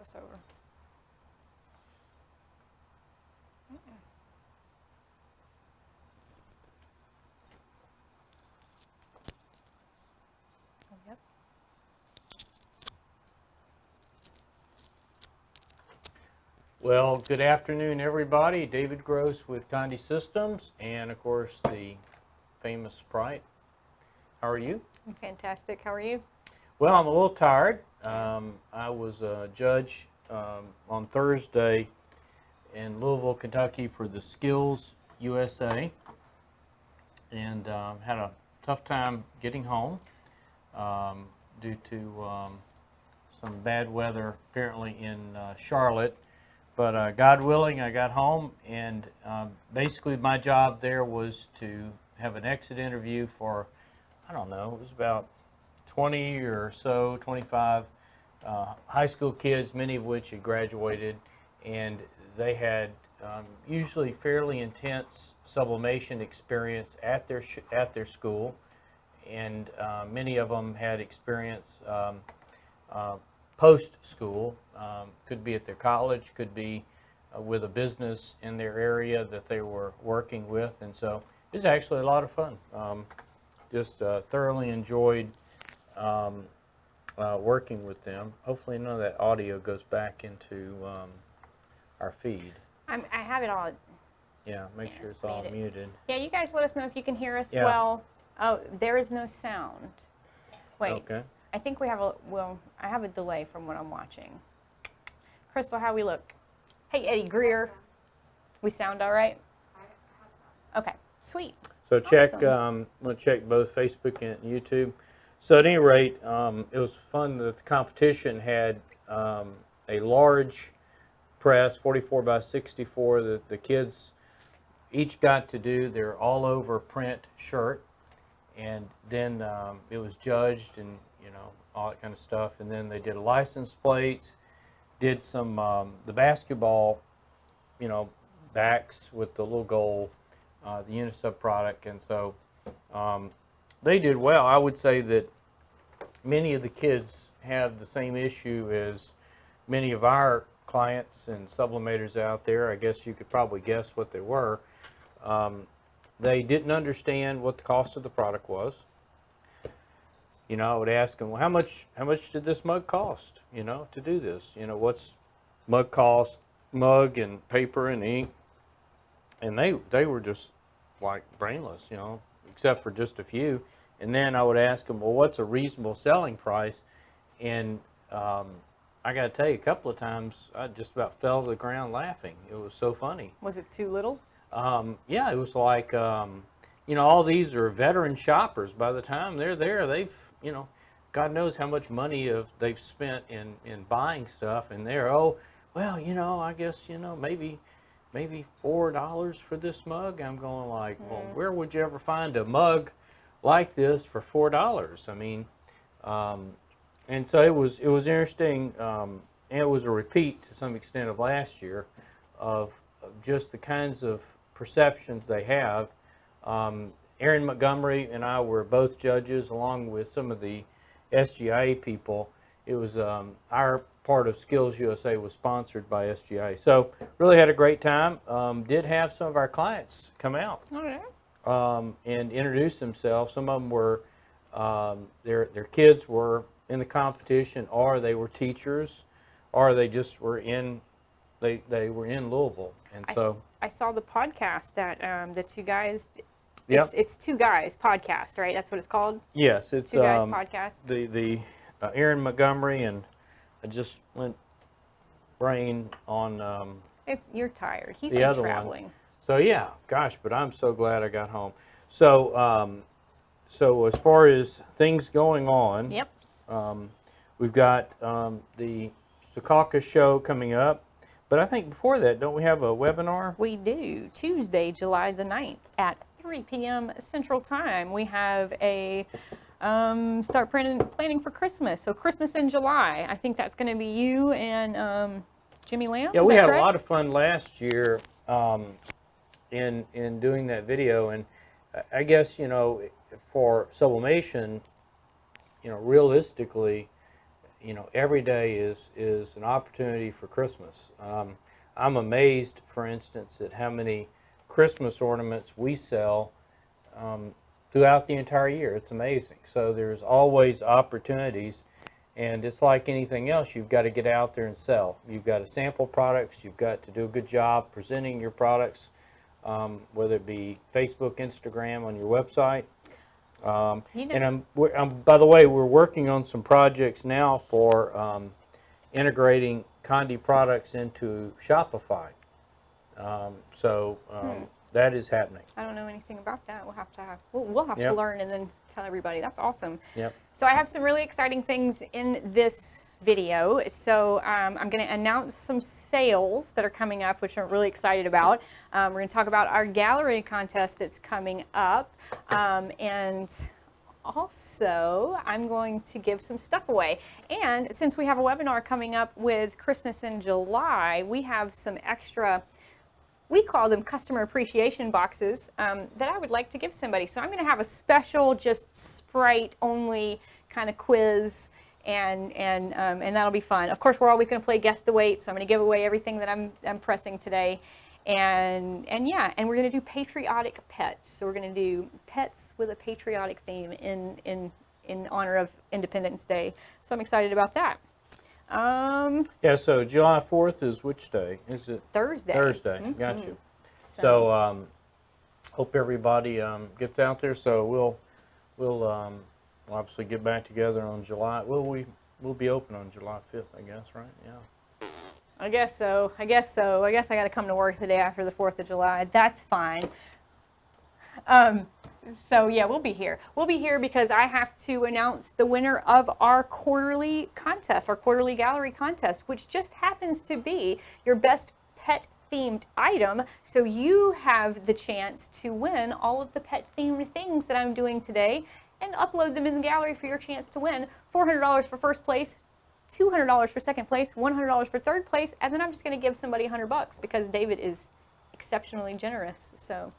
crossover. Yep. Well, good afternoon, everybody. David Gross with Condé Systems, and of course the famous Sprite. How are you? I'm fantastic. How are you? Well, I'm a little tired. I was a judge on Thursday in Louisville, Kentucky for the Skills USA, and had a tough time getting home due to some bad weather apparently in Charlotte. But God willing, I got home, and basically my job there was to have an exit interview for, I don't know, it was about 20 or so, 25 high school kids, many of which had graduated, and they had usually fairly intense sublimation experience at their school, and many of them had experience post-school, could be at their college, could be with a business in their area that they were working with, and so it was actually a lot of fun. Just thoroughly enjoyed working with them. Hopefully none of that audio goes back into our feed. I have it all. Yeah, make sure it's all muted. Yeah, you guys let us know if you can hear us Yeah. well. Oh, there is no sound. Wait. Okay. I think we have I have a delay from what I'm watching. Crystal, how we look? Hey, Eddie Greer. We sound all right? Okay, sweet. So check, Awesome. we'll check both Facebook and YouTube. So at any rate, it was fun that the competition had a large press, 44 by 64, that the kids each got to do their all-over print shirt, and then it was judged and, you know, all that kind of stuff, and then they did license plates, did some, the basketball, you know, backs with the little goal, the Unisub product, and so they did well. I would say that many of the kids have the same issue as many of our clients and sublimators out there. I guess you could probably guess what they were. They didn't understand what the cost of the product was. You know, I would ask them, well, how much did this mug cost, you know, to do this? You know, what's mug cost, mug and paper and ink? And they were just like brainless, you know, except for just a few. And then I would ask them, well, what's a reasonable selling price? And I got to tell you, a couple of times I just about fell to the ground laughing. It was so funny. Was it too little? Yeah, it was like, you know, all these are veteran shoppers. By the time they're there, they've, you know, God knows how much money they've spent in buying stuff. And they're, oh, well, you know, I guess, you know, maybe $4 for this mug. I'm going like, well, where would you ever find a mug like this for $4? I mean, and so it was interesting, and it was a repeat to some extent of last year of just the kinds of perceptions they have. Aaron Montgomery and I were both judges, along with some of the SGIA people. It was our part of Skills USA was sponsored by SGIA. So really had a great time. Did have some of our clients come out and introduce themselves. Some of them were, their kids were in the competition, or they were teachers, or they just were in, they were in Louisville. And so I saw the podcast that the two guys. Yep. It's Two Guys podcast, right? That's what it's called. Yes, it's Two Guys podcast. The Aaron Montgomery, and I just went brain on You're tired. He's the been other traveling. one. So yeah, gosh, but I'm so glad I got home. So so as far as things going on, Yep. we've got the Secaucus show coming up. But I think before that, don't we have a webinar? We do. Tuesday, July the 9th at 3 p.m. Central Time. We have a start planning for Christmas. So Christmas in July. I think that's going to be you and Jimmy Lamb. Yeah, Is we that had correct? a lot of fun last year in doing that video. And I guess, you know, for sublimation, you know, realistically, you know, every day is an opportunity for Christmas. I'm amazed, for instance, at how many Christmas ornaments we sell throughout the entire year. It's amazing. So there's always opportunities, and it's like anything else. You've got to get out there and sell. You've got to sample products. You've got to do a good job presenting your products, whether it be Facebook, Instagram, on your website. And by the way, we're working on some projects now for integrating Condé products into Shopify. That is happening. I don't know anything about that. We'll have to learn and then tell everybody. That's awesome. Yep. So I have some really exciting things in this video. So I'm going to announce some sales that are coming up, which I'm really excited about. We're going to talk about our gallery contest that's coming up, and also I'm going to give some stuff away. And since we have a webinar coming up with Christmas in July, we have some extra, we call them customer appreciation boxes, that I would like to give somebody. So I'm going to have a special, just Sprite only kind of quiz, and that'll be fun. Of course, we're always going to play Guess the Weight, so I'm going to give away everything that I'm pressing today. And yeah, and we're going to do patriotic pets. So we're going to do pets with a patriotic theme in honor of Independence Day. So I'm excited about that. Yeah, so July 4th is which day? Is it? Thursday. Thursday, got you. So hope everybody gets out there. So we'll obviously get back together on July. We'll be open on July 5th, I guess, right? Yeah. I guess so. I guess I got to come to work the day after the 4th of July. That's fine. So yeah, we'll be here. We'll be here because I have to announce the winner of our quarterly contest, our quarterly gallery contest, which just happens to be your best pet themed item. So you have the chance to win all of the pet themed things that I'm doing today and upload them in the gallery for your chance to win $400 for first place, $200 for second place, $100 for third place, and then I'm just going to give somebody $100 because David is exceptionally generous. So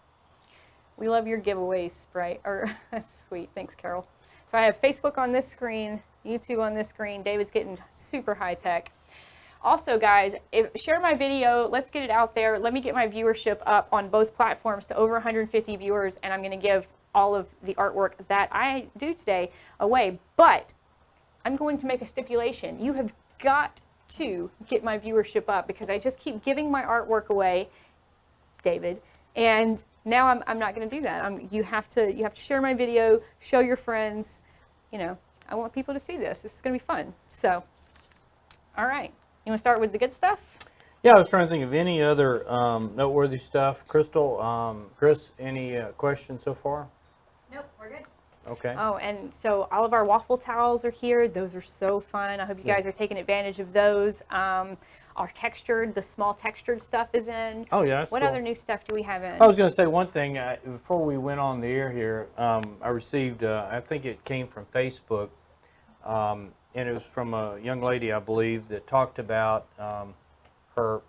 we love your giveaways, Sprite. That's sweet. Thanks, Carol. So I have Facebook on this screen, YouTube on this screen. David's getting super high tech. Also, guys, share my video. Let's get it out there. Let me get my viewership up on both platforms to over 150 viewers, and I'm going to give all of the artwork that I do today away. But I'm going to make a stipulation. You have got to get my viewership up because I just keep giving my artwork away, David, and now I'm not going to do that. You have to share my video, show your friends. You know, I want people to see this. This is going to be fun. So, all right. You want to start with the good stuff? Yeah, I was trying to think of any other noteworthy stuff. Crystal, Chris, any questions so far? Nope, we're good. Okay. Oh, and so all of our waffle towels are here. Those are so fun. I hope you guys are taking advantage of those. Our textured, the small textured stuff is in. Oh, yeah, that's What cool. other new stuff do we have in? I was going to say one thing. Before we went on the air here, I received, I think it came from Facebook, and it was from a young lady, I believe, that talked about her,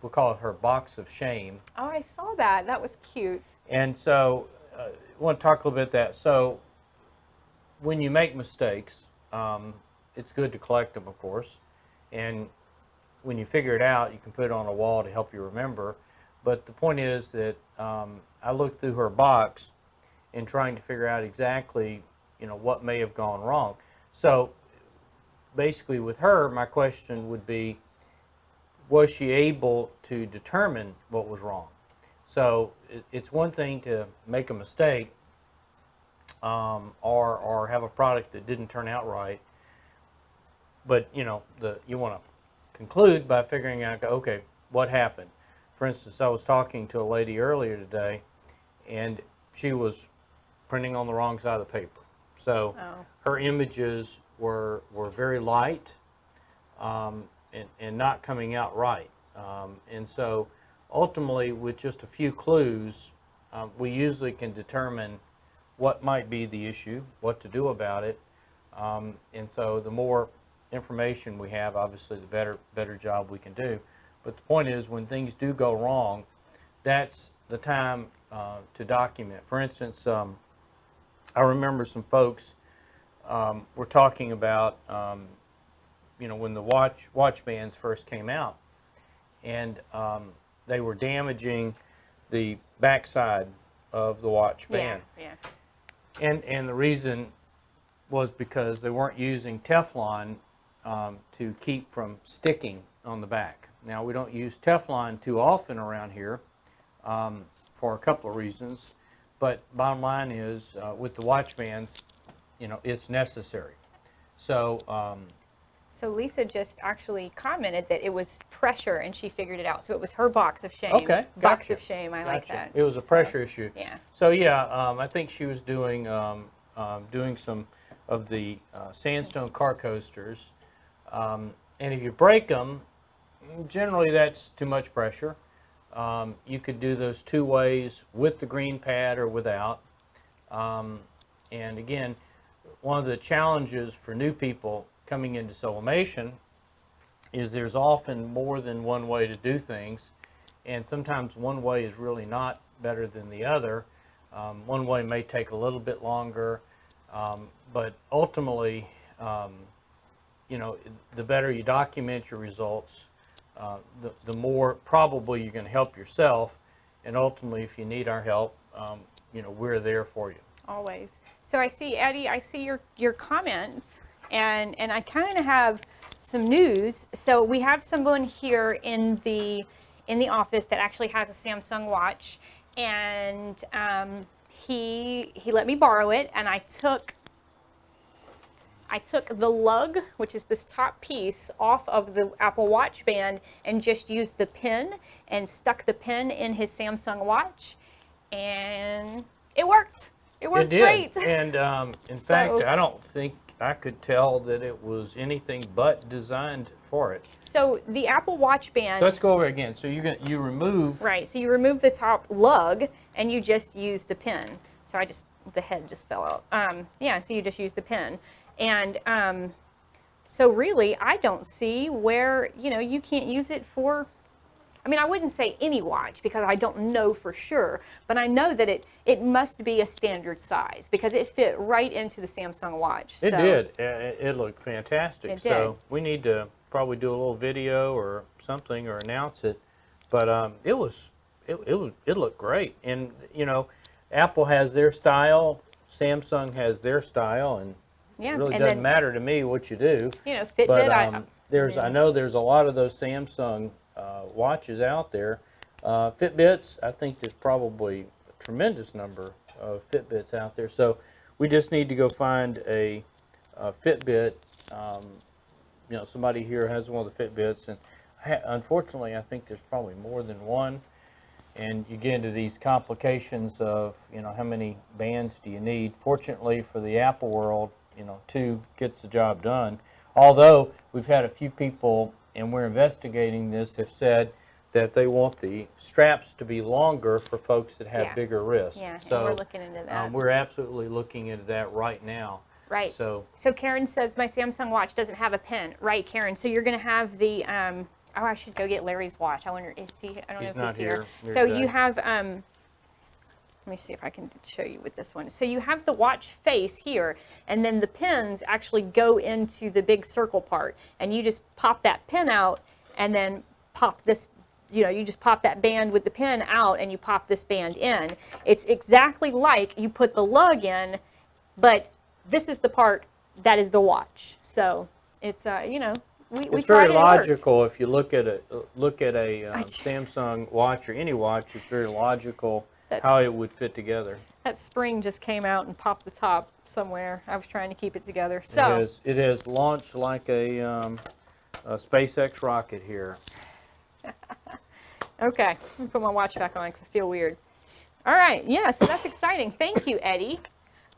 we'll call it her box of shame. Oh, I saw that. That was cute. And so I want to talk a little bit about that. So when you make mistakes, it's good to collect them, of course. And when you figure it out, you can put it on a wall to help you remember. But the point is that I looked through her box and trying to figure out exactly, you know, what may have gone wrong. So basically with her, my question would be, was she able to determine what was wrong? So it's one thing to make a mistake or have a product that didn't turn out right, but you know, you want to conclude by figuring out, okay, what happened? For instance, I was talking to a lady earlier today, and she was printing on the wrong side of the paper. So her images were very light and not coming out right. And so ultimately, with just a few clues, we usually can determine what might be the issue, what to do about it. And so the more information we have, obviously the better job we can do. But the point is, when things do go wrong, that's the time to document. For instance, I remember some folks were talking about when the watch bands first came out, and they were damaging the backside of the watch band. Yeah. And the reason was because they weren't using Teflon to keep from sticking on the back. Now, we don't use Teflon too often around here for a couple of reasons, but bottom line is with the watch bands, it's necessary. So So Lisa just actually commented that it was pressure and she figured it out. So it was her box of shame. okay, Box gotcha. of shame. I like that. It was a pressure issue. Yeah. So yeah, I think she was doing some of the sandstone car coasters, and if you break them, generally that's too much pressure. You could do those two ways, with the green pad or without. And again, one of the challenges for new people coming into sublimation is there's often more than one way to do things, and sometimes one way is really not better than the other. One way may take a little bit longer, but ultimately, the better you document your results, the more probably you're going to help yourself, and ultimately, if you need our help, we're there for you. Always. So I see, Eddie, I see your comments, and I kind of have some news. So we have someone here in the office that actually has a Samsung watch, and he let me borrow it, and I took the lug, which is this top piece, off of the Apple Watch band and just used the pin and stuck the pin in his Samsung watch, and it worked. It worked great. And in fact, I don't think I could tell that it was anything but designed for it. So the Apple Watch band. So let's go over it again. So you remove. Right. So you remove the top lug and you just use the pin. So the head just fell out. Yeah. So you just use the pin, and so really, I don't see where you can't use it for. I mean, I wouldn't say any watch because I don't know for sure, but I know that it must be a standard size because it fit right into the Samsung watch. It did. It looked fantastic. It so did. We need to probably do a little video or something or announce it. But it looked great. And Apple has their style, Samsung has their style, and yeah, it really and doesn't matter to me what you do. Fitbit. But I know there's a lot of those Samsung watches out there. Fitbits, I think there's probably a tremendous number of Fitbits out there. So we just need to go find a Fitbit. Somebody here has one of the Fitbits, and unfortunately, I think there's probably more than one. And you get into these complications of how many bands do you need. Fortunately for the Apple world, 2 gets the job done. Although we've had a few people, and we're investigating this, have said that they want the straps to be longer for folks that have bigger wrists. Yeah, so and we're looking into that. We're absolutely looking into that right now. Right. So Karen says my Samsung watch doesn't have a pin. Right, Karen. So you're going to have the. Oh, I should go get Larry's watch. I wonder, is he? I don't know if he's here. So you have. Let me see if I can show you with this one. So you have the watch face here, and then the pins actually go into the big circle part, and you just pop that pin out, and then pop this. You just pop that band with the pin out, and you pop this band in. It's exactly like you put the lug in, but this is the part that is the watch. So it's it's very logical if you look at a Samsung watch or any watch. It's very logical how it would fit together. That spring just came out and popped the top somewhere. I was trying to keep it together. So it has launched like a SpaceX rocket here. Okay, let me put my watch back on because I feel weird. All right, yeah, so that's exciting. Thank you, Eddie.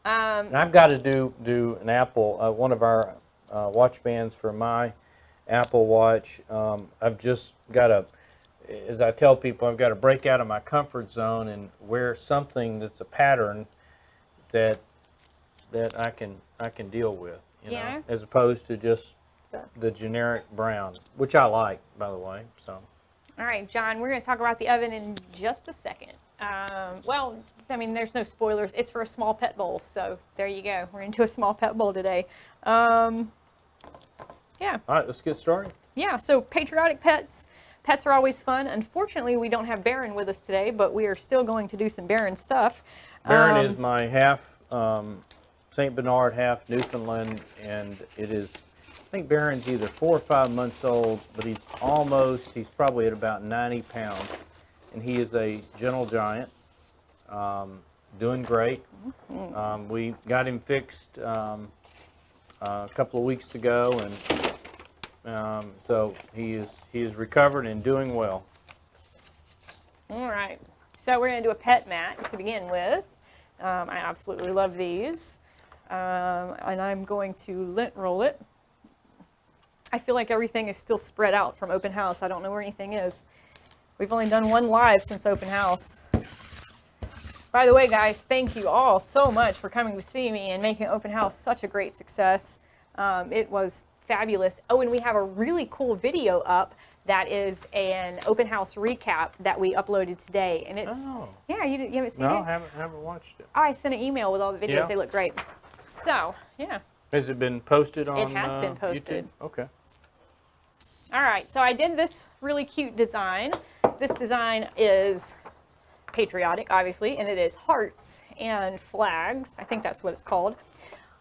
And I've got to do an Apple, one of our watch bands for my Apple Watch. I've just got to, as I tell people, I've got to break out of my comfort zone and wear something that's a pattern that I can deal with, know, as opposed to just the generic brown, which I like, by the way. So. All right, John, we're going to talk about the oven in just a second. Well, I mean, there's no spoilers. It's for a small pet bowl, so there you go. We're into a small pet bowl today. Yeah. All right, let's get started. Yeah, so patriotic pets. Pets are always fun. Unfortunately, we don't have Baron with us today, but we are still going to do some Baron stuff. Baron is my half St. Bernard, half Newfoundland, and it is, I think Baron's either 4 or 5 months old, but he's probably at about 90 pounds, and he is a gentle giant, doing great. We got him fixed a couple of weeks ago, and so he is recovered and doing well. All right, so we're going to do a pet mat to begin with. I absolutely love these, and I'm going to lint roll it. I feel like everything is still spread out from open house. I don't know where anything is. We've only done one live since open house. By the way, guys, thank you all so much for coming to see me and making open house such a great success. It was fabulous. Oh, and we have a really cool video up that is an open house recap that we uploaded today, and it's yeah, you haven't seen it? No, haven't watched it. I sent an email with all the videos. Yeah. They look great. So yeah, Has it been posted on? it has been posted. YouTube? Okay. All right, so I did this really cute design. This design is patriotic, obviously, and it is hearts and flags. I think that's what it's called.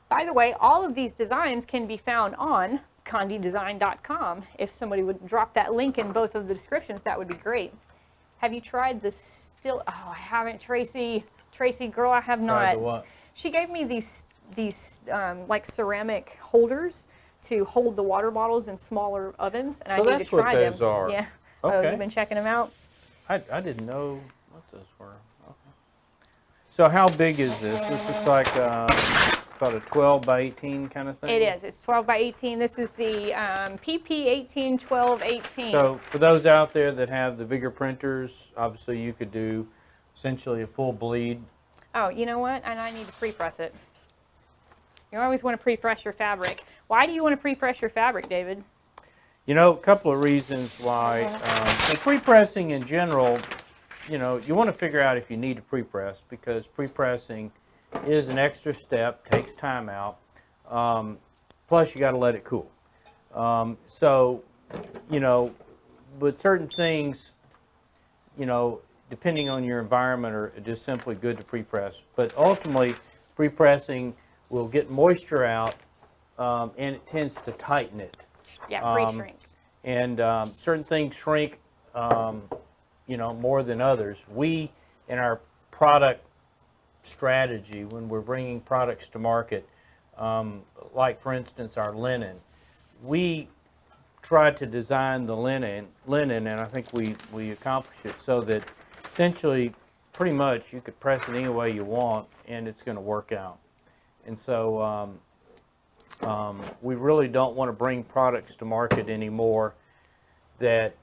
By the way, all of these designs can be found on condedesign.com. If somebody would drop that link in both of the descriptions, that would be great. Have you tried the still? Oh, I haven't, Tracy. Tracy, girl, I have not. Tried the what? She gave me these like ceramic holders to hold the water bottles in smaller ovens, and So I need to that's what try those them. are. Yeah. Oh, Okay. you've been checking them out? I didn't know what those were. Okay. So how big is this? This is like about a 12 by 18 kind of thing? It is. It's 12 by 18. This is the PP 181218. So for those out there that have the bigger printers, obviously you could do essentially a full bleed. Oh, you know what? And I need to pre-press it. You always want to pre-press your fabric. Why do you want to pre-press your fabric, David? You know, a couple of reasons why. So pre-pressing in general, you know, you want to figure out if you need to pre-press, because pre-pressing is an extra step, takes time out. Plus, you got to let it cool. So, you know, but certain things, you know, depending on your environment, are just simply good to pre-press. But ultimately, pre-pressing will get moisture out, and it tends to tighten it. Yeah, pre-shrink. And certain things shrink, you know, more than others. We, in our product strategy, when we're bringing products to market, like for instance our linen, we try to design the linen, and I think we accomplished it so that essentially, pretty much, you could press it any way you want, and it's going to work out. And so we really don't want to bring products to market anymore that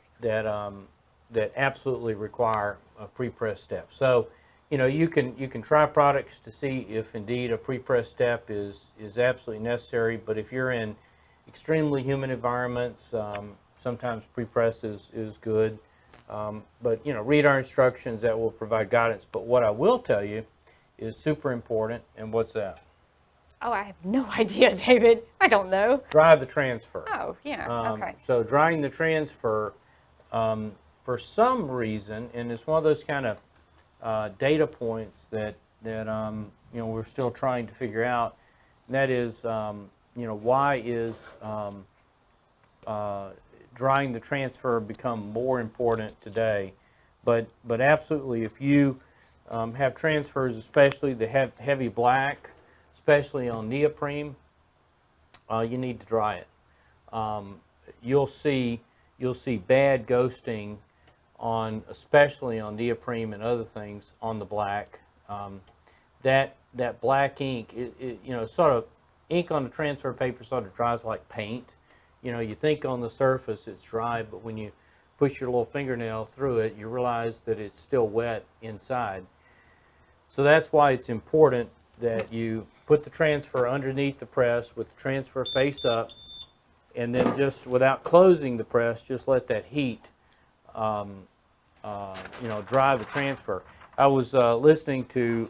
absolutely require a pre-press step. So, you know, you can try products to see if indeed a pre-press step is absolutely necessary. But if you're in extremely humid environments, sometimes pre-press is good. But you know, read our instructions, that will provide guidance. But what I will tell you is super important, and what's that? Oh, I have no idea, David. I don't know. Dry the transfer. Oh, yeah, okay. So drying the transfer, for some reason, and it's one of those kind of data points that you know, we're still trying to figure out. And that is, you know, why is drying the transfer become more important today? But absolutely, if you have transfers, especially the heavy black, especially on neoprene, you need to dry it. You'll see bad ghosting on, especially on neoprene and other things, on the black. That black ink, you know, sort of ink on the transfer paper sort of dries like paint. You know, you think on the surface it's dry, but when you push your little fingernail through it, you realize that it's still wet inside. So that's why it's important that you put the transfer underneath the press with the transfer face up, and then just without closing the press, just let that heat, you know, dry the transfer. I was listening to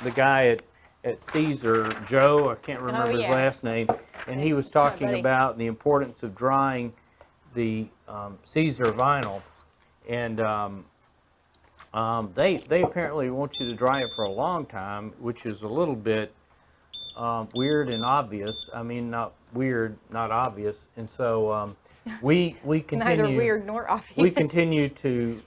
the guy at Caesar, Joe, I can't remember his last name. and he was talking buddy. about the importance of drying the Caesar vinyl, and they apparently want you to dry it for a long time, which is a little bit weird and obvious. I mean, not weird, not obvious. And so we continue. Neither weird nor obvious. We continue to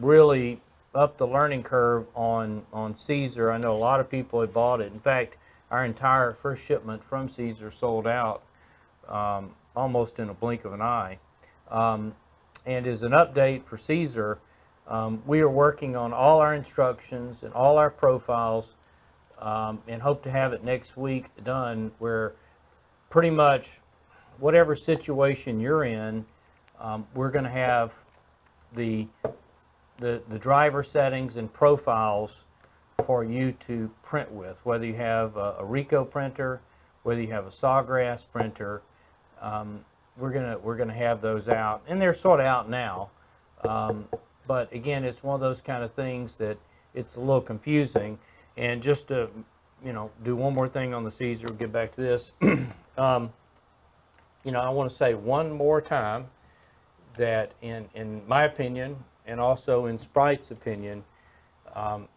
really up the learning curve on Caesar. I know a lot of people have bought it. In fact, our entire first shipment from Caesar sold out almost in a blink of an eye. And as an update for Caesar, we are working on all our instructions and all our profiles, and hope to have it next week done, where pretty much whatever situation you're in, we're going to have the driver settings and profiles for you to print with, whether you have a Ricoh printer, whether you have a Sawgrass printer. We're gonna have those out, and they're sort of out now. But again, it's one of those kind of things that it's a little confusing. And just to, do one more thing on the Caesar, we'll get back to this. I want to say one more time that in my opinion, and also in Sprite's opinion,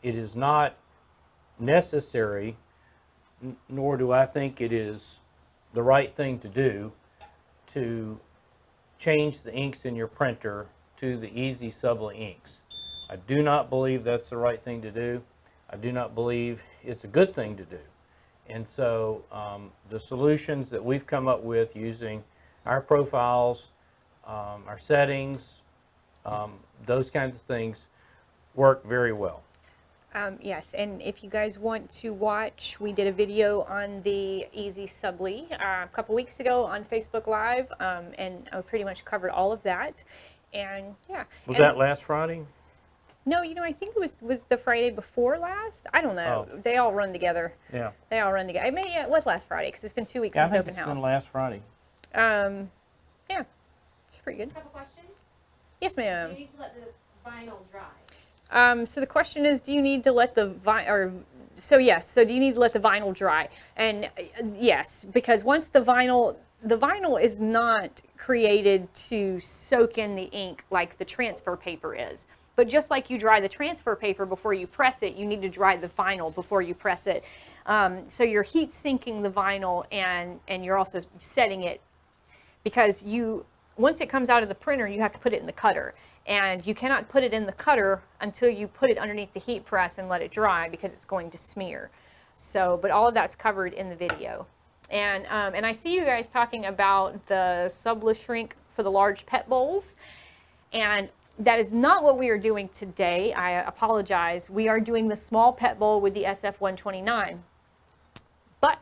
it is not necessary, nor do I think it is the right thing to do, to change the inks in your printer to the Easy Subli inks. I do not believe that's the right thing to do. I do not believe it's a good thing to do. And so the solutions that we've come up with using our profiles, our settings, those kinds of things work very well. Yes, and if you guys want to watch, we did a video on the Easy Subli a couple weeks ago on Facebook Live, and I pretty much covered all of that. And yeah. Was that last Friday? No, I think it was the Friday before last. I don't know. Oh. They all run together. Yeah. They all run together. It was last Friday because it's been 2 weeks since open house. It's been last Friday. Yeah, it's pretty good. Couple questions. Yes, ma'am. Do you need to let the vinyl dry? So the question is, do you need to let the so yes, so do you need to let the vinyl dry? And yes, because once the vinyl is not created to soak in the ink like the transfer paper is. But just like you dry the transfer paper before you press it, you need to dry the vinyl before you press it. So you're heat sinking the vinyl, and you're also setting it, because once it comes out of the printer, you have to put it in the cutter. And you cannot put it in the cutter until you put it underneath the heat press and let it dry, because it's going to smear. So, but all of that's covered in the video. And I see you guys talking about the SubliShrink for the large pet bowls. And that is not what we are doing today. I apologize. We are doing the small pet bowl with the SF129. But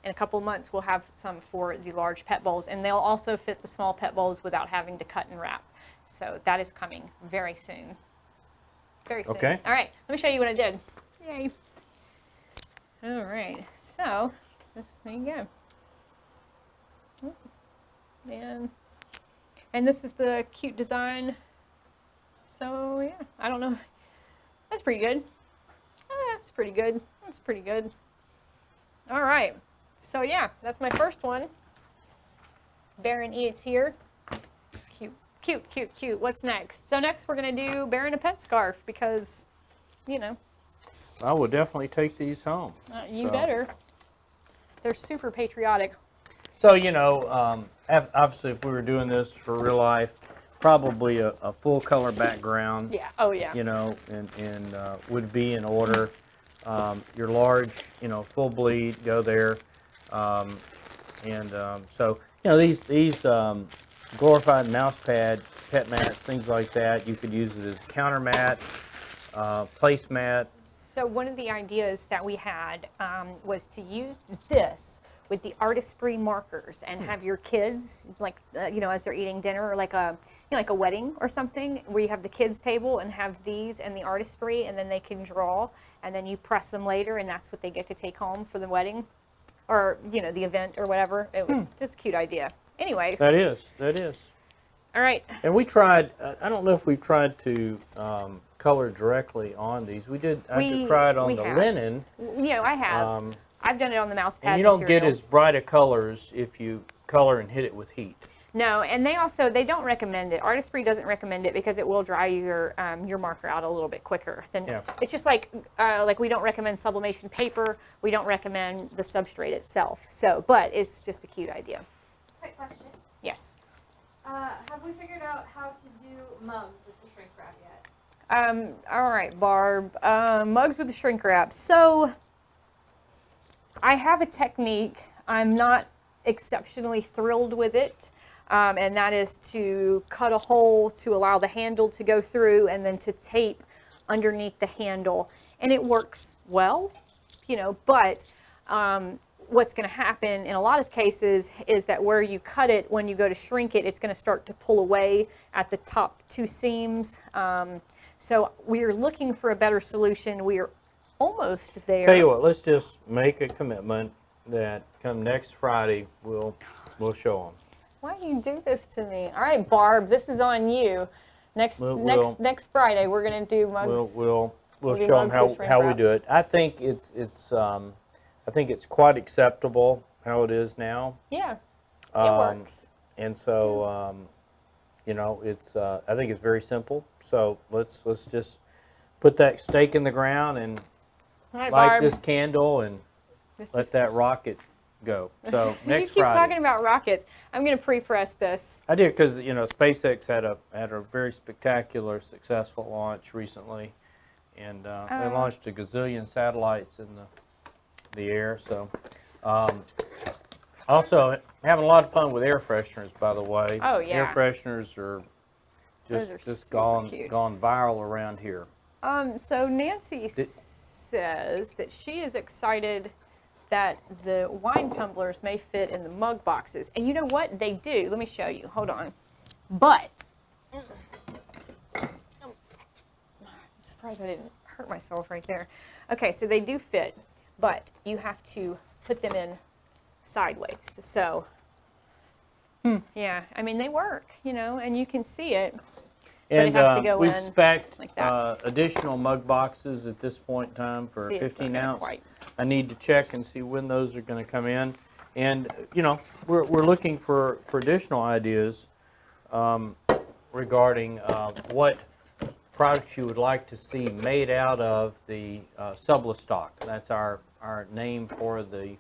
in a couple of months, we'll have some for the large pet bowls. And they'll also fit the small pet bowls without having to cut and wrap. So that is coming very soon. Very soon. Okay. All right, let me show you what I did. Yay. All right, so there you go. And this is the cute design. So yeah, I don't know. That's pretty good. That's pretty good. That's pretty good. All right, so yeah, that's my first one. Baron eats here. Cute, cute, cute. What's next? So next we're going to do Baron a pet scarf, because, I will definitely take these home. You better. They're super patriotic. So, obviously if we were doing this for real life, probably a full color background. Yeah, oh yeah. And would be in order. Your large, full bleed, go there. So, these glorified mouse pad, pet mats, things like that. You could use it as a counter mat, place mat. So one of the ideas that we had was to use this with the artistry markers and have your kids, like, as they're eating dinner, or like a wedding or something, where you have the kids table and have these and the artistry, and then they can draw, and then you press them later, and that's what they get to take home for the wedding, or, the event or whatever. It was just a cute idea. Anyways. That is. All right. And we tried, I don't know if we've tried to color directly on these. We did, I tried on the linen. I have. I've done it on the mouse pad And you don't material. get as bright of colors if you color and hit it with heat. No, and they don't recommend it. Artistry doesn't recommend it because it will dry your marker out a little bit quicker. It's just like we don't recommend sublimation paper. We don't recommend the substrate itself. So, but it's just a cute idea. Quick question. Yes. Have we figured out how to do mugs with the shrink wrap yet? All right, Barb. Mugs with the shrink wrap. So, I have a technique. I'm not exceptionally thrilled with it. And that is to cut a hole to allow the handle to go through and then to tape underneath the handle. And it works well, you know, but what's going to happen in a lot of cases is that where you cut it, when you go to shrink it, it's going to start to pull away at the top two seams. So we're looking for a better solution. We are almost there. Tell you what, let's just make a commitment that come next Friday, we'll show them. Why do you do this to me? All right, Barb, this is on you. Next Friday, we're gonna do mugs. We'll show them how we do it. I think it's quite acceptable how it is now. Yeah, it works. And so, you know, I think it's very simple. So let's just put that stake in the ground and light Barb, this candle and let that rocket go. So next you keep Friday. talking about rockets. I'm going to pre-press this. I did because, you know, SpaceX had a very spectacular, successful launch recently, and they launched a gazillion satellites in the air. So, also having a lot of fun with air fresheners, by the way. Oh yeah. Air fresheners are just gone viral around here. So Nancy says that she is excited that the wine tumblers may fit in the mug boxes. And you know what? They do. Let me show you. Hold on. But, I'm surprised I didn't hurt myself right there. Okay, so they do fit, but you have to put them in sideways. So, yeah, I mean, they work, you know, and you can see it. And but it has to go we've in spec'd like that. additional mug boxes at this point in time for See, 15 ounce. quite. I need to check and see when those are going to come in. And, you know, we're looking for additional ideas regarding what products you would like to see made out of the SubliStock. That's our name for the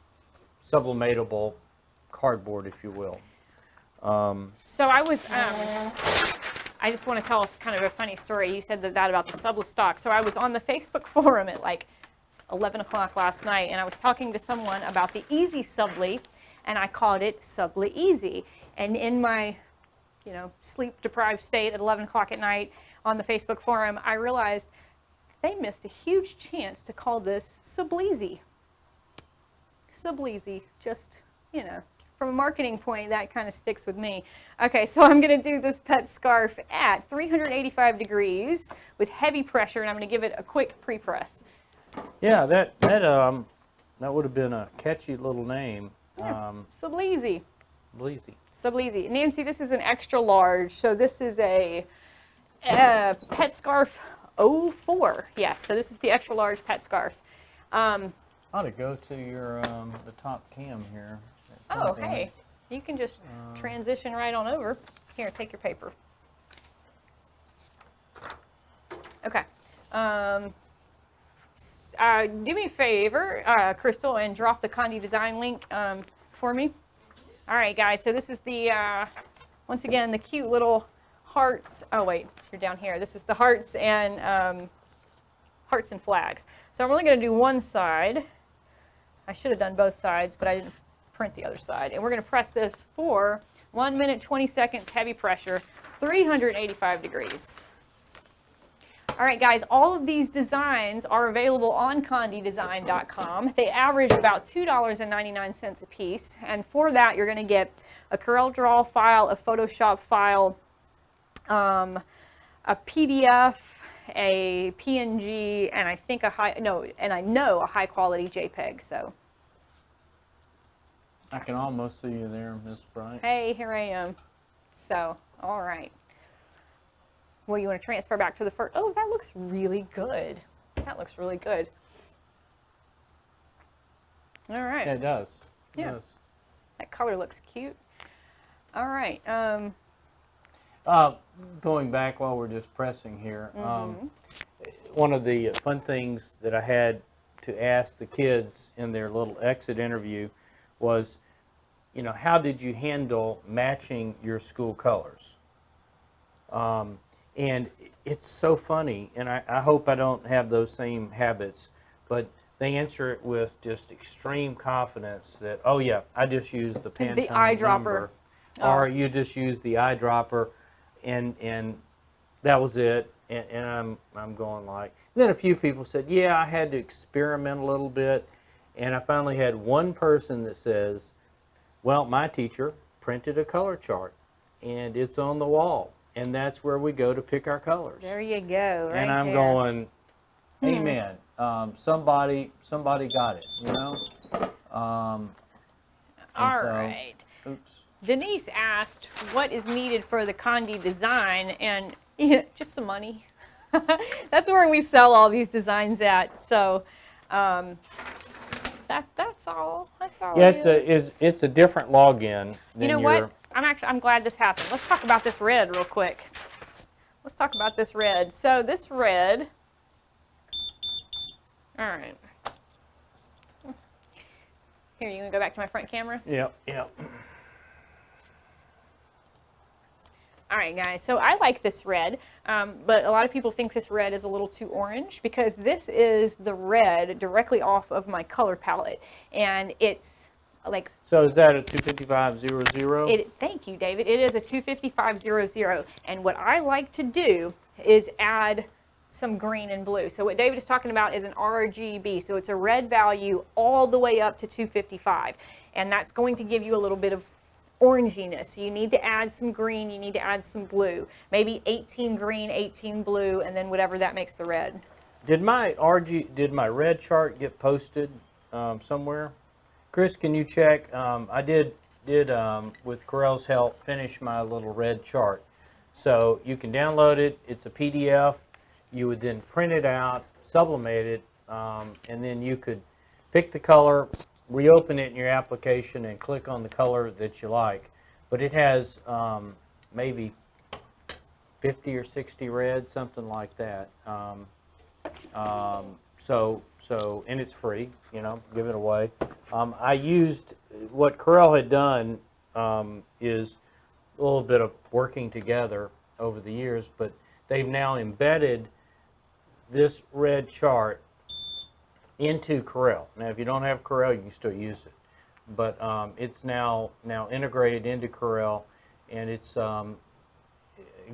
sublimatable cardboard, if you will. So I was, I just want to tell kind of a funny story. You said that about the SubliStock. So I was on the Facebook forum at like 11 o'clock last night, and I was talking to someone about the Easy Subli, and I called it Subli Easy. And in my, you know, sleep-deprived state at 11 o'clock at night on the Facebook forum, I realized they missed a huge chance to call this Sublizy. Sublizy, just, you know, from a marketing point, that kind of sticks with me. Okay, so I'm going to do this pet scarf at 385 degrees with heavy pressure, and I'm going to give it a quick pre-press. Yeah, that would have been a catchy little name. Yeah, Sublizy. Sublizy. Sublizy. Nancy, this is an extra large, so this is a pet scarf 04. Yes, so this is the extra large pet scarf. Ought to go to your the top cam here. Oh, hey, you can just transition right on over. Here, take your paper. Okay. Do me a favor, Crystal, and drop the Condé design link for me. All right, guys, so this is the, once again, the cute little hearts. Oh, wait, you're down here. This is the hearts and flags. So I'm only going to do one side. I should have done both sides, but I didn't print the other side. And we're going to press this for 1 minute, 20 seconds, heavy pressure, 385 degrees. All right, guys, all of these designs are available on CondéDesign.com. They average about $2.99 a piece. And for that, you're going to get a CorelDRAW file, a Photoshop file, a PDF, a PNG, and I think I know a high quality JPEG. So I can almost see you there, Miss Sprite. hey, here I am. So, all right. Well, you want to transfer back to the first? Oh, that looks really good. That looks really good. All right. Yeah, it does. It Yeah. does. That color looks cute. All right. Going back while we're just pressing here, one of the fun things that I had to ask the kids in their little exit interview was, you know, how did you handle matching your school colors? And it's so funny, and I hope I don't have those same habits, but they answer it with just extreme confidence that, oh yeah, I just use the Pantone eyedropper. number, or you just use the eyedropper, and that was it. And I'm going like. Then a few people said, yeah, I had to experiment a little bit, and I finally had one person that says, well, my teacher printed a color chart, and it's on the wall, and that's where we go to pick our colors. There you go. Right And I'm there. going, amen. Somebody got it, you know. All so- right. Oops. Denise asked what is needed for the Conde design, and you know, just some money. That's where we sell all these designs at. So that's all. That's all. Yeah, it is. it's a different login than You know your. what? I'm glad this happened. Let's talk about this red real quick. Let's talk about this red. So this red. All right. Here, you gonna go back to my front camera? Yep. All right, guys, so I like this red, but a lot of people think this red is a little too orange because this is the red directly off of my color palette, and it's like... So is that a 25500? Thank you, David. It is a 25500, and what I like to do is add some green and blue. So what David is talking about is an RGB, so it's a red value all the way up to 255, and that's going to give you a little bit of oranginess. You need to add some green, you need to add some blue. Maybe 18 green, 18 blue, and then whatever that makes the red. Did my red chart get posted somewhere? Chris, can you check? I did with Corel's help finish my little red chart. So you can download it. It's a PDF. You would then print it out, sublimate it, and then you could pick the color, reopen it in your application, and click on the color that you like. But it has maybe 50 or 60 reds, something like that. And it's free, you know, give it away. I used, what Corel had done is a little bit of working together over the years, but they've now embedded this red chart into Corel. Now, if you don't have Corel, you can still use it, but it's now integrated into Corel, and it's I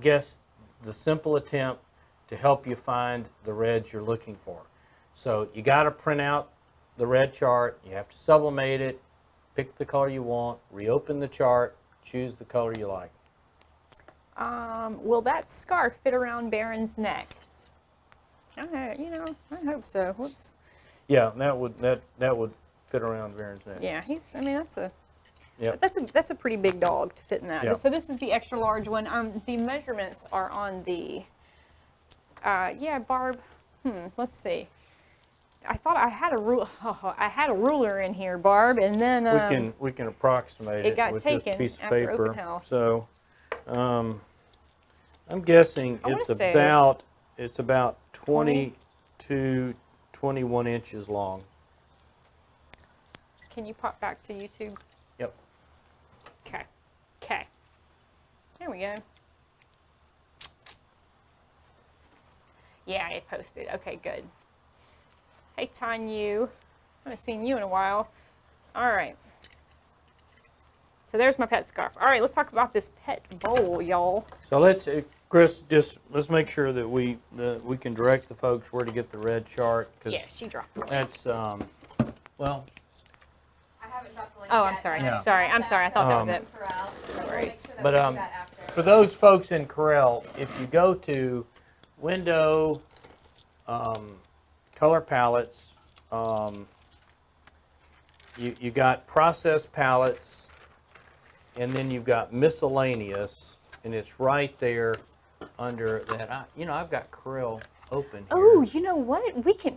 guess the simple attempt to help you find the reds you're looking for. So you got to print out the red chart. You have to sublimate it, pick the color you want, reopen the chart, choose the color you like. Will that scarf fit around Baron's neck? You know, I hope so. Whoops. Yeah, that would fit around Baron's neck. Yeah, I mean, Yep. that's a pretty big dog to fit in that. Yep. So this is the extra large one. The measurements are on the, yeah, Barb, let's see. I thought I had a ruler in here, Barb, and then we can approximate it it got with just a taken piece of after paper. open house. So I'm guessing it's about 20 to 21 inches long. Can you pop back to YouTube? Yep. Okay. There we go. Yeah, it posted. Okay, good. Hey, Tanya. I haven't seen you in a while. All right. So there's my pet scarf. All right, let's talk about this pet bowl, y'all. So let's, Chris, let's make sure that we can direct the folks where to get the red chart. Yeah, she dropped it. That's well. I haven't dropped the link Oh, yet, I'm sorry. Yeah. I'm sorry. I thought that was it. No worries. But for those folks in Corel, if you go to Window, Color Palettes, you got Process Palettes, and then you've got Miscellaneous, and it's right there under that. I've got Corel open here. Oh, you know what? We can,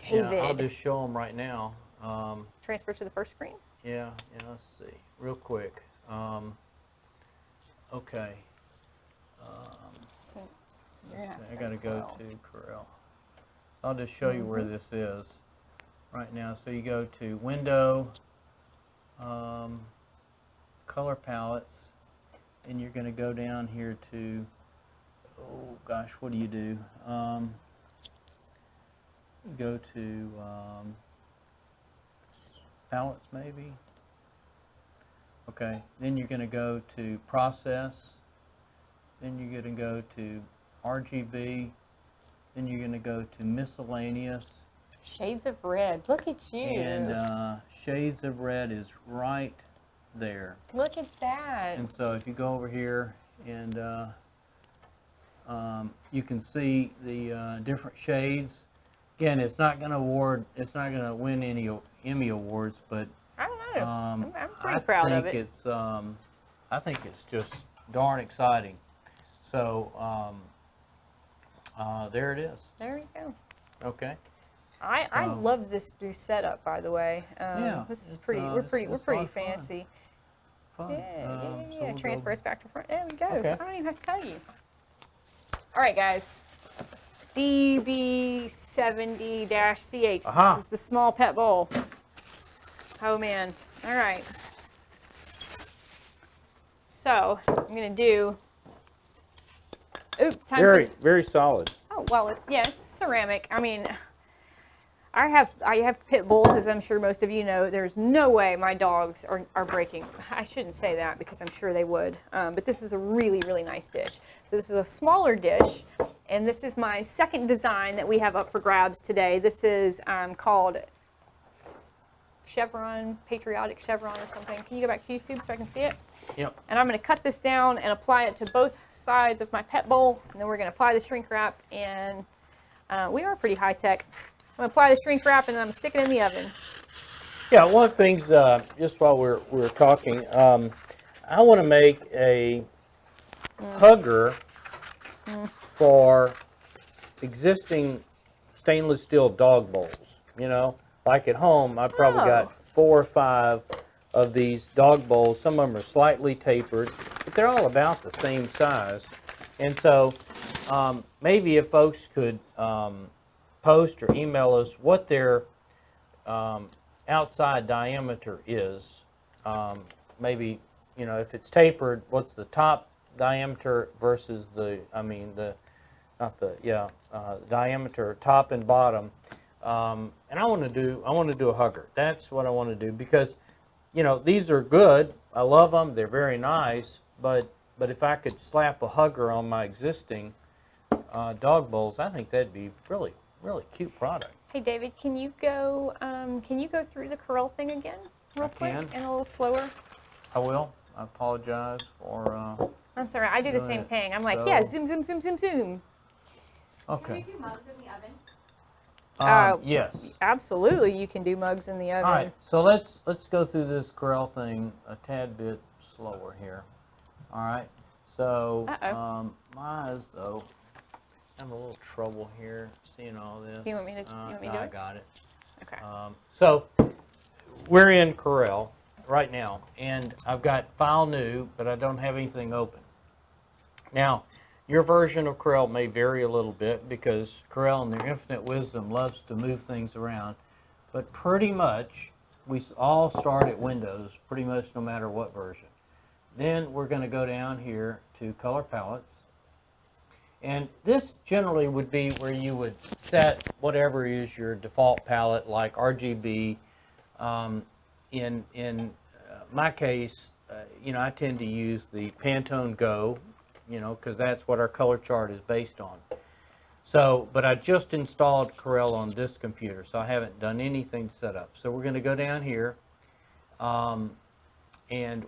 David. Yeah, I'll just show them right now. transfer to the first screen? Yeah, let's see, real quick. Okay. So you're Let's gonna have see, I gotta go well. to Corel. I'll just show you where this is right now. So you go to Window, Color Palettes, and you're gonna go down here to, oh gosh, what do? Go to Palettes maybe. Okay, then you're gonna go to Process, then you're gonna go to RGB, then you're gonna go to Miscellaneous, Shades of red. Look at you. and Shades of Red is right there. Look at that. And so if you go over here and you can see the different shades. Again, it's not going to win any Emmy awards, but I don't know. I'm pretty proud of it. I think it's just darn exciting. So there it is. There you go. Okay. I love this new setup, by the way. Yeah, This is it's, pretty. We're it's pretty. a We're lot pretty of fun. fancy. Fun. Yeah. So we'll Transfer go- us back to front. There we go. Okay. I don't even have to tell you. All right, guys. DB70-CH. Aha. This is the small pet bowl. Oh man. All right. So I'm gonna do. Oop. Time for. Very solid. Oh well, it's ceramic. I mean, I have pit bulls, as I'm sure most of you know. There's no way my dogs are breaking. I shouldn't say that because I'm sure they would. But this is a really, really nice dish. So this is a smaller dish, and this is my second design that we have up for grabs today. This is called Chevron, Patriotic Chevron or something. Can you go back to YouTube so I can see it? Yep. And I'm going to cut this down and apply it to both sides of my pet bowl, and then we're going to apply the shrink wrap, and we are pretty high tech. I'm going to apply the shrink wrap, and then I'm going to stick it in the oven. Yeah, one of the things, just while we're talking, I want to make a hugger for existing stainless steel dog bowls. You know, like at home, I've probably got 4 or 5 of these dog bowls. Some of them are slightly tapered, but they're all about the same size. And so maybe if folks could post or email us what their outside diameter is. Maybe, you know, if it's tapered, what's the top diameter versus the diameter top and bottom. And I want to do a hugger. That's what I want to do because, you know, these are good. I love them. They're very nice. But if I could slap a hugger on my existing dog bowls, I think that'd be really cute product. Hey David, can you go through the Corel thing again real quick can. and a little slower? I will. I apologize for. That's all right. I do the Go same ahead. thing. I'm like, So- yeah, zoom, zoom, zoom, zoom, zoom. Can we Okay. do mugs in the oven? Yes. Absolutely, you can do mugs in the oven. All right. So let's go through this Corel thing a tad bit slower here. All right. So mine is though. I'm a little trouble here seeing all this. You want me to do I it? got it. Okay. So we're in Corel right now, and I've got File New, but I don't have anything open. Now, your version of Corel may vary a little bit because Corel in their infinite wisdom loves to move things around, but pretty much we all start at Windows, pretty much no matter what version. Then we're going to go down here to Color Palettes. And this generally would be where you would set whatever is your default palette, like RGB. In my case, you know, I tend to use the Pantone Go, you know, because that's what our color chart is based on. So, but I just installed Corel on this computer, so I haven't done anything to set up. So we're going to go down here, and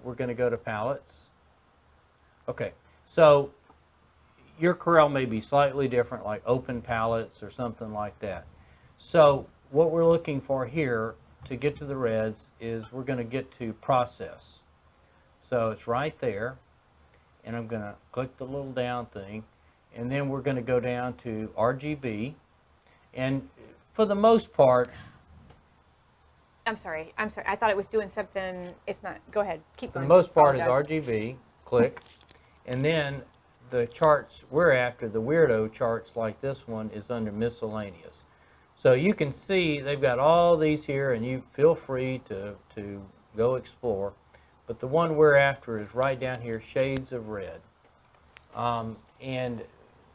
we're going to go to Palettes. Okay, so your Corel may be slightly different, like open palettes or something like that. So what we're looking for here to get to the reds is we're going to get to Process. So it's right there, and I'm going to click the little down thing, and then we're going to go down to RGB. And for the most part, I'm sorry. I thought it was doing something. It's not. Go ahead. Keep For going. the most part is Apologize. RGB, click, and then the charts we're after, the weirdo charts like this one, is under miscellaneous. So you can see they've got all these here, and you feel free to go explore. But the one we're after is right down here, shades of red. And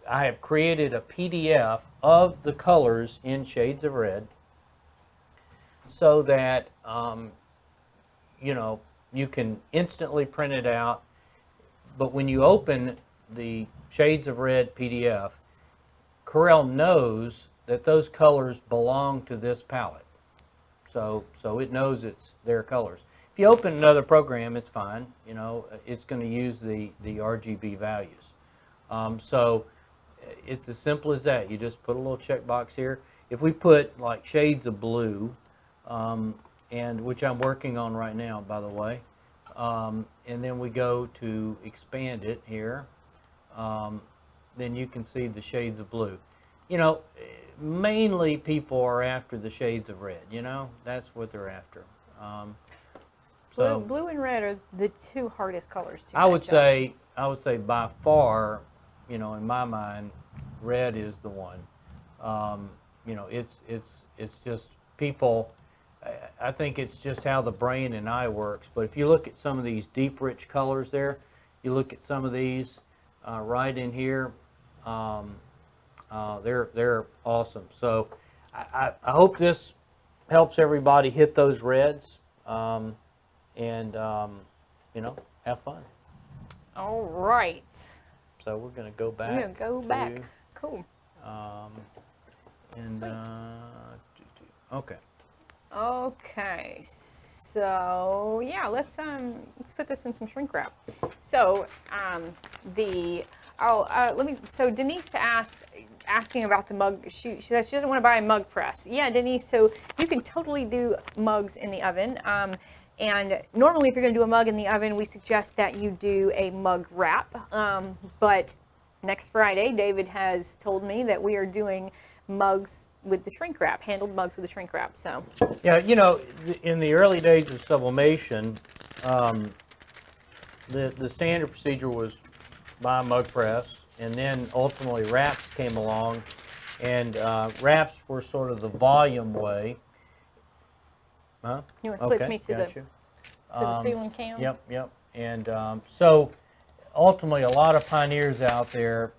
I have created a PDF of the colors in shades of red so that you know, you can instantly print it out. But when you open the shades of red PDF, Corel knows that those colors belong to this palette. So it knows it's their colors. If you open another program, it's fine. You know, it's going to use the RGB values. So it's as simple as that. You just put a little checkbox here. If we put like shades of blue, and which I'm working on right now, by the way, and then we go to expand it here, then you can see the shades of blue. You know, mainly people are after the shades of red. You know, that's what they're after. Blue and red are the two hardest colors to I would match up. I would say by far, you know, in my mind, red is the one. You know, it's just people. I think it's just how the brain and eye works. But if you look at some of these deep, rich colors there, you look at some of these right in here, they're awesome. So I hope this helps everybody hit those reds, and you know, have fun. All right. So we're going to go back. We're going to go back. Cool. And okay. Okay, so yeah, let's put this in some shrink wrap. So so Denise asking about the mug. She says she doesn't want to buy a mug press. Yeah, Denise. So you can totally do mugs in the oven. And normally, if you're going to do a mug in the oven, we suggest that you do a mug wrap. But next Friday, David has told me that we are doing mugs with the shrink wrap, handled mugs with the shrink wrap. So yeah, you know, in the early days of sublimation, the standard procedure was buy a mug press, and then ultimately wraps came along, and wraps were sort of the volume way. Huh? You want to switch me to gotcha. the ceiling cam? Yep. And so ultimately, a lot of pioneers out there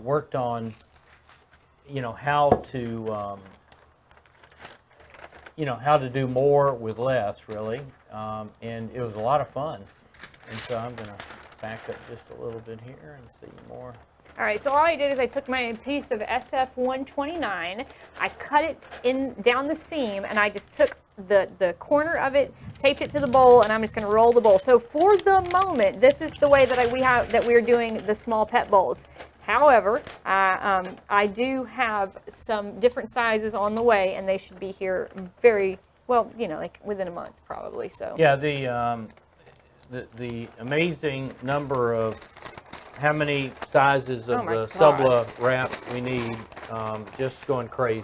worked on, you know, how to do more with less, really, and it was a lot of fun. And so I'm going to back up just a little bit here and see more. All right, so all I did is I took my piece of SF129, I cut it down the seam, and I just took the corner of it, taped it to the bowl, and I'm just going to roll the bowl. So for the moment, this is the way that we're doing the small pet bowls. However, I do have some different sizes on the way, and they should be here very well, you know, like within a month probably. So yeah, the amazing number of how many sizes of the Subla wrap we need, just going crazy.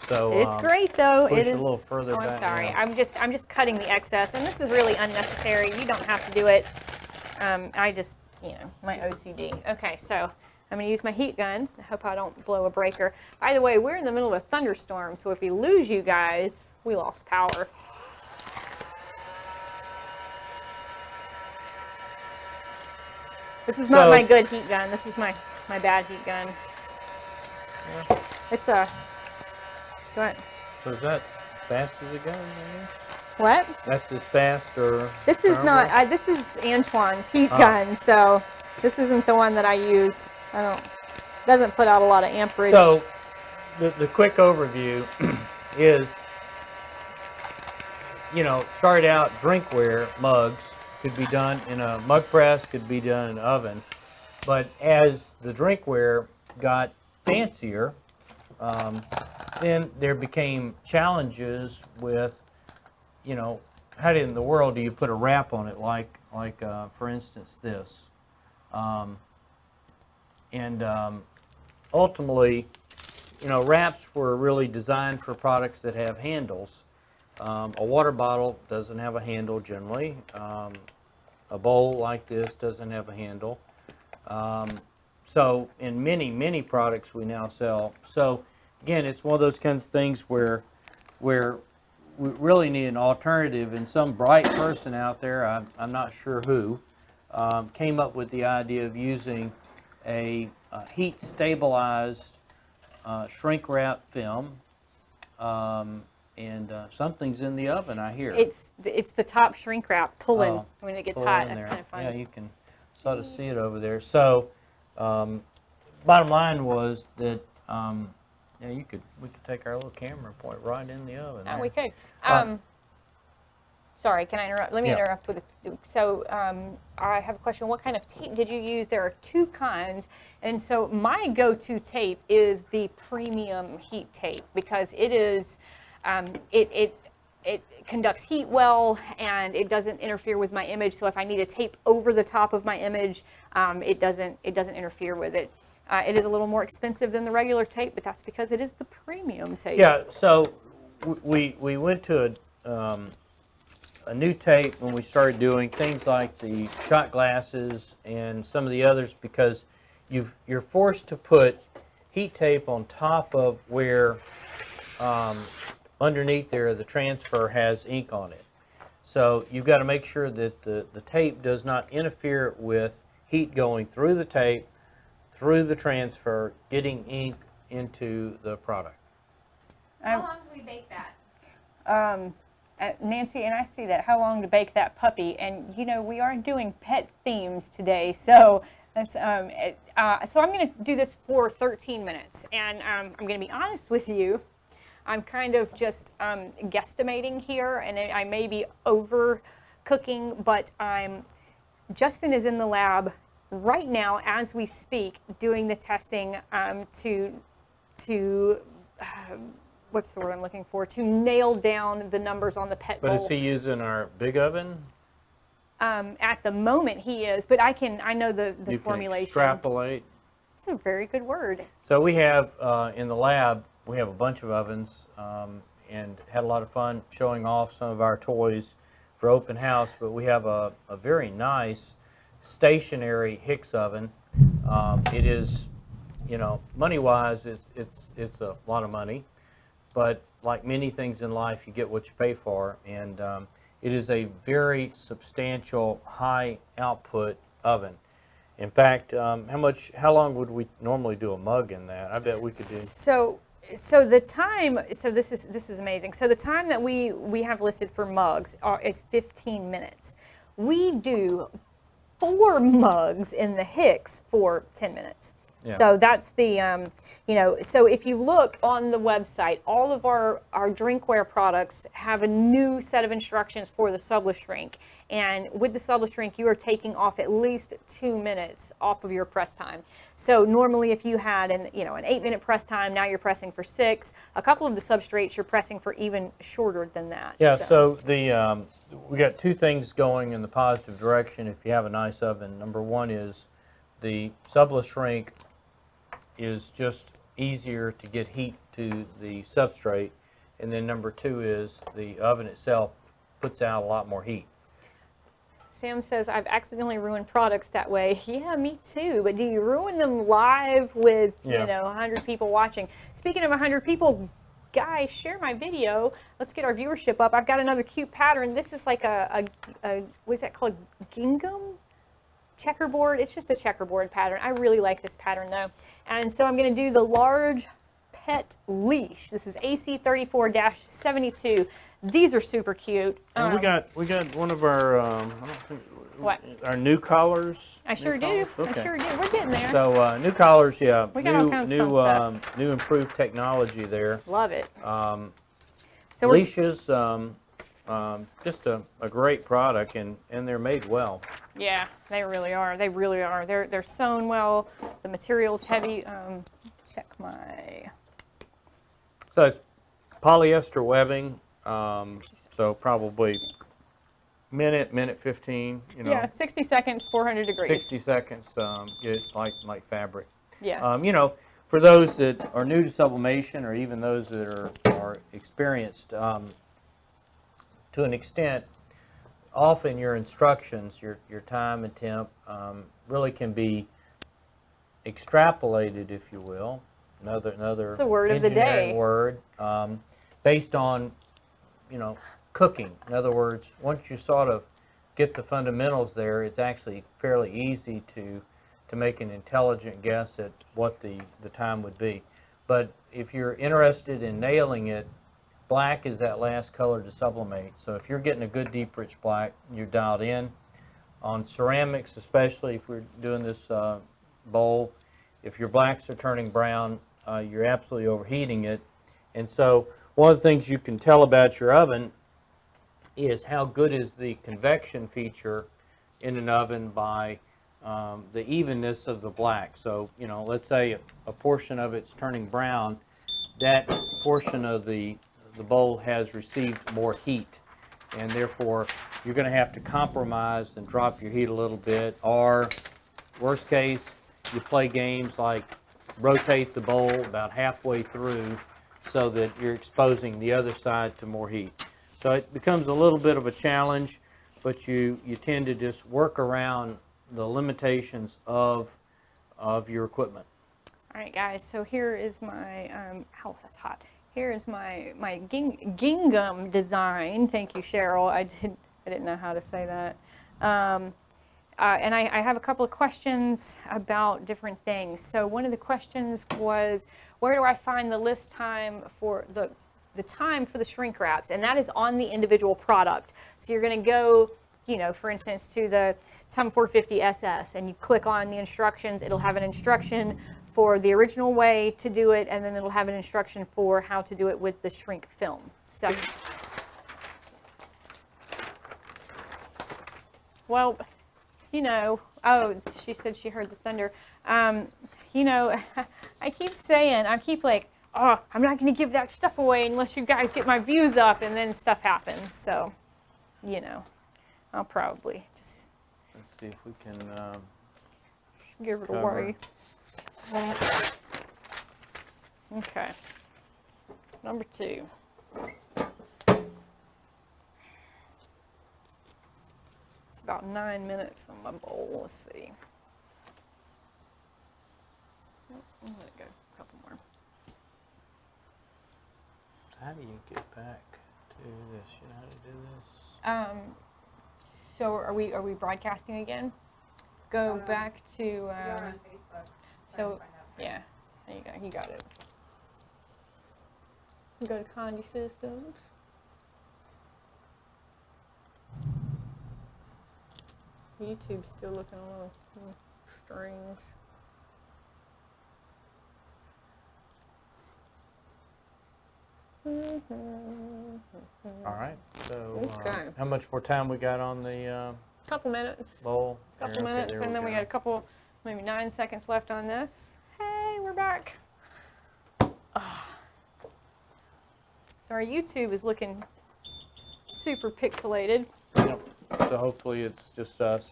So it's great though. Push it is a little further I'm back sorry. now. I'm just cutting the excess, and this is really unnecessary. You don't have to do it. I just, you know, my OCD. Okay, so I'm going to use my heat gun. I hope I don't blow a breaker. By the way, we're in the middle of a thunderstorm, so if we lose you guys, we lost power. This is not my good heat gun. This is my bad heat gun. Yeah. It's a... Go ahead. So is that fast as it goes? What? That's as fast or... This is not... this is Antoine's heat gun, so this isn't the one that I use. Doesn't put out a lot of amperage. So the quick overview is, you know, started out drinkware mugs could be done in a mug press, could be done in an oven. But as the drinkware got fancier, then there became challenges with, you know, how in the world do you put a wrap on it, like for instance this, ultimately, you know, wraps were really designed for products that have handles, A water bottle doesn't have a handle generally. A bowl like this doesn't have a handle. So in many products we now sell. So again, it's one of those kinds of things where we really need an alternative, and some bright person out there, I'm not sure who, came up with the idea of using a heat stabilized shrink wrap film, and something's in the oven, I hear. It's the top shrink wrap pulling Oh, when it gets pull hot. in That's there. kind of fun. Yeah, you can sort of see it over there. So bottom line was that yeah, we could take our little camera and point right in the oven. Oh, there. we could. Sorry, can I interrupt? Let me Yeah. interrupt with so I have a question. What kind of tape did you use? There are two kinds, and so my go-to tape is the premium heat tape because it is it conducts heat well and it doesn't interfere with my image. So if I need a tape over the top of my image, it doesn't interfere with it. It is a little more expensive than the regular tape, but that's because it is the premium tape. Yeah. So we went to a new tape when we started doing things like the shot glasses and some of the others, because you're forced to put heat tape on top of where underneath there the transfer has ink on it. So you've got to make sure that the tape does not interfere with heat going through the tape, through the transfer, getting ink into the product. How long do we bake that? Nancy, and I see that. How long to bake that puppy? And you know, we are doing pet themes today, so that's so I'm going to do this for 13 minutes, and I'm going to be honest with you. I'm kind of just guesstimating here, and I may be overcooking, but Justin is in the lab right now as we speak, doing the testing to what's the word I'm looking for? To nail down the numbers on the pet bowl. But is he using our big oven? At the moment he is, but I know the You formulation. can extrapolate. It's a very good word. So we have in the lab, we have a bunch of ovens, and had a lot of fun showing off some of our toys for open house. But we have a very nice stationary Hicks oven. It is, you know, money-wise, it's a lot of money. But like many things in life, you get what you pay for, and it is a very substantial, high output oven. In fact, how long would we normally do a mug in that? I bet we could do. So the time. So this is amazing. So the time that we have listed for mugs is 15 minutes. We do 4 mugs in the Hicks for 10 minutes. Yeah. So that's the, you know, so if you look on the website, all of our drinkware products have a new set of instructions for the SubliShrink. And with the SubliShrink, you are taking off at least 2 minutes off of your press time. So normally if you had an 8-minute press time, now you're pressing for 6. A couple of the substrates you're pressing for even shorter than that. Yeah, so the we got 2 things going in the positive direction if you have a nice oven. Number one is the SubliShrink is just easier to get heat to the substrate, and then number 2 is the oven itself puts out a lot more heat. Sam says, I've accidentally ruined products that way. Yeah, me too. But do you ruin them live with, Yeah. you know, 100 people watching? Speaking of 100 people, guys, share my video. Let's get our viewership up. I've got another cute pattern. This is like a what's that called? Gingham? Checkerboard. It's just a checkerboard pattern. I really like this pattern though. And so I'm going to do the large pet leash. This is AC34-72. These are super cute. And we got one of our I don't think, What? Our new collars. I sure New do. collars? I Okay. sure do. We're getting there. So new collars, yeah. We got all kinds of fun stuff. New improved technology there. Love it. So Leashes, just a great product, and they're made well. yeah, they really are. They really are. They're sewn well. The material's heavy. Check my. So it's polyester webbing, so probably minute 15, you know. Yeah, 60 seconds, 400 degrees. 60 seconds, it's like fabric. Yeah. You know, for those that are new to sublimation, or even those that are experienced, to an extent, often your instructions, your time and temp, really can be extrapolated, if you will, another It's the word of the engineering day. word, based on, cooking. In other words, once you sort of get the fundamentals there, it's actually fairly easy to make an intelligent guess at what the time would be. But if you're interested in nailing it, black is that last color to sublimate. So if you're getting a good deep rich black, you're dialed in. On ceramics, especially if we're doing this bowl, if your blacks are turning brown, you're absolutely overheating it. And so one of the things you can tell about your oven is how good is the convection feature in an oven by the evenness of the black. So, let's say a portion of it's turning brown, that portion of the bowl has received more heat, and therefore you're going to have to compromise and drop your heat a little bit, or worst case, you play games like rotate the bowl about halfway through so that you're exposing the other side to more heat. So it becomes a little bit of a challenge, but you tend to just work around the limitations of your equipment. All right, guys, so here is my, oh, that's hot. Here is my gingham design. Thank you, Cheryl. I didn't know how to say that. And I have a couple of questions about different things. So one of the questions was, where do I find the list time for the time for the shrink wraps? And that is on the individual product. So you're going to go, for instance, to the TUM 450 SS, and you click on the instructions. It'll have an instruction for the original way to do it, and then it'll have an instruction for how to do it with the shrink film. So, well, oh, she said she heard the thunder. I keep like, oh, I'm not going to give that stuff away unless you guys get my views up, and then stuff happens. So, I'll probably just. Let's see if we can give it cover. away. Okay. Number 2. It's about 9 minutes on my bowl. Let's see. I'm gonna go a couple more. How do you get back to this? You know how to do this? So are we broadcasting again? Go back to. You're on Facebook. So yeah, there you go. You got it. You go to Condé Systems. YouTube's still looking a little strange. All right. So Okay. how much more time we got on the Couple minutes. bowl? Couple There, okay, minutes, there and then we go. got a couple, maybe 9 seconds left on this. Hey, we're back. So our YouTube is looking super pixelated. Yep. So hopefully it's just us.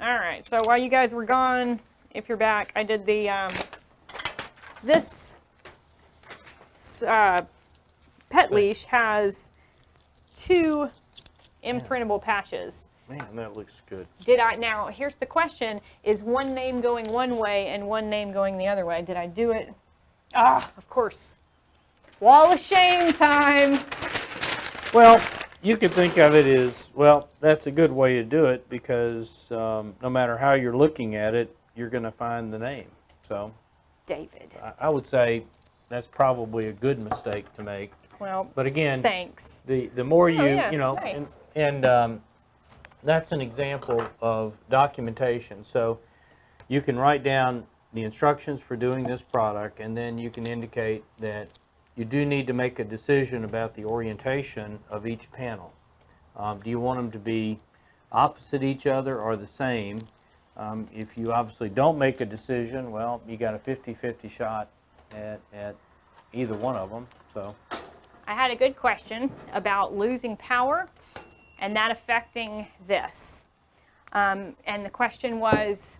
All right, so while you guys were gone, if you're back, I did the, this pet leash has 2 imprintable patches. Man, that looks good. Now, here's the question, is one name going one way and one name going the other way? Did I do it? Ah, of course. Wall of shame time. Well, you could think of it as, well, that's a good way to do it because no matter how you're looking at it, you're going to find the name. So David. I would say that's probably a good mistake to make. Well, But again, thanks. the more you, yeah, nice. and that's an example of documentation. So you can write down the instructions for doing this product, and then you can indicate that you do need to make a decision about the orientation of each panel. Do you want them to be opposite each other or the same? If you obviously don't make a decision, well, you got a 50-50 shot at either one of them. So I had a good question about losing power and that affecting this. And the question was,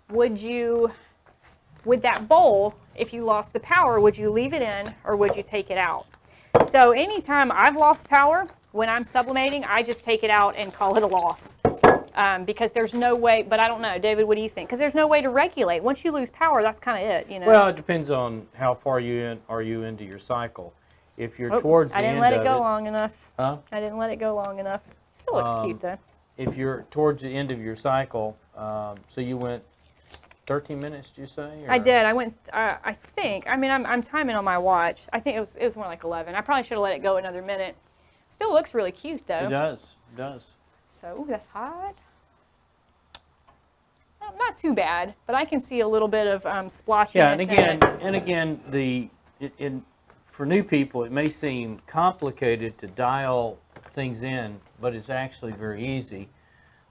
with that bowl, if you lost the power, would you leave it in or would you take it out? So anytime I've lost power when I'm sublimating, I just take it out and call it a loss. Because there's no way, but I don't know, David, what do you think? Because there's no way to regulate. Once you lose power, that's kind of it, you know? Well, it depends on how far are you into your cycle. If you're towards the end of it. I didn't let it go long enough. Huh? I didn't let it go long enough. Still looks cute though. If you're towards the end of your cycle, so you went 13 minutes, did you say? Or? I did. I went, I think, I mean, I'm timing on my watch. I think it was more like 11. I probably should have let it go another minute. Still looks really cute though. It does, it does. So, ooh, that's hot. Not too bad, but I can see a little bit of splotchiness. Yeah, and again, for new people, it may seem complicated to dial things in, but it's actually very easy.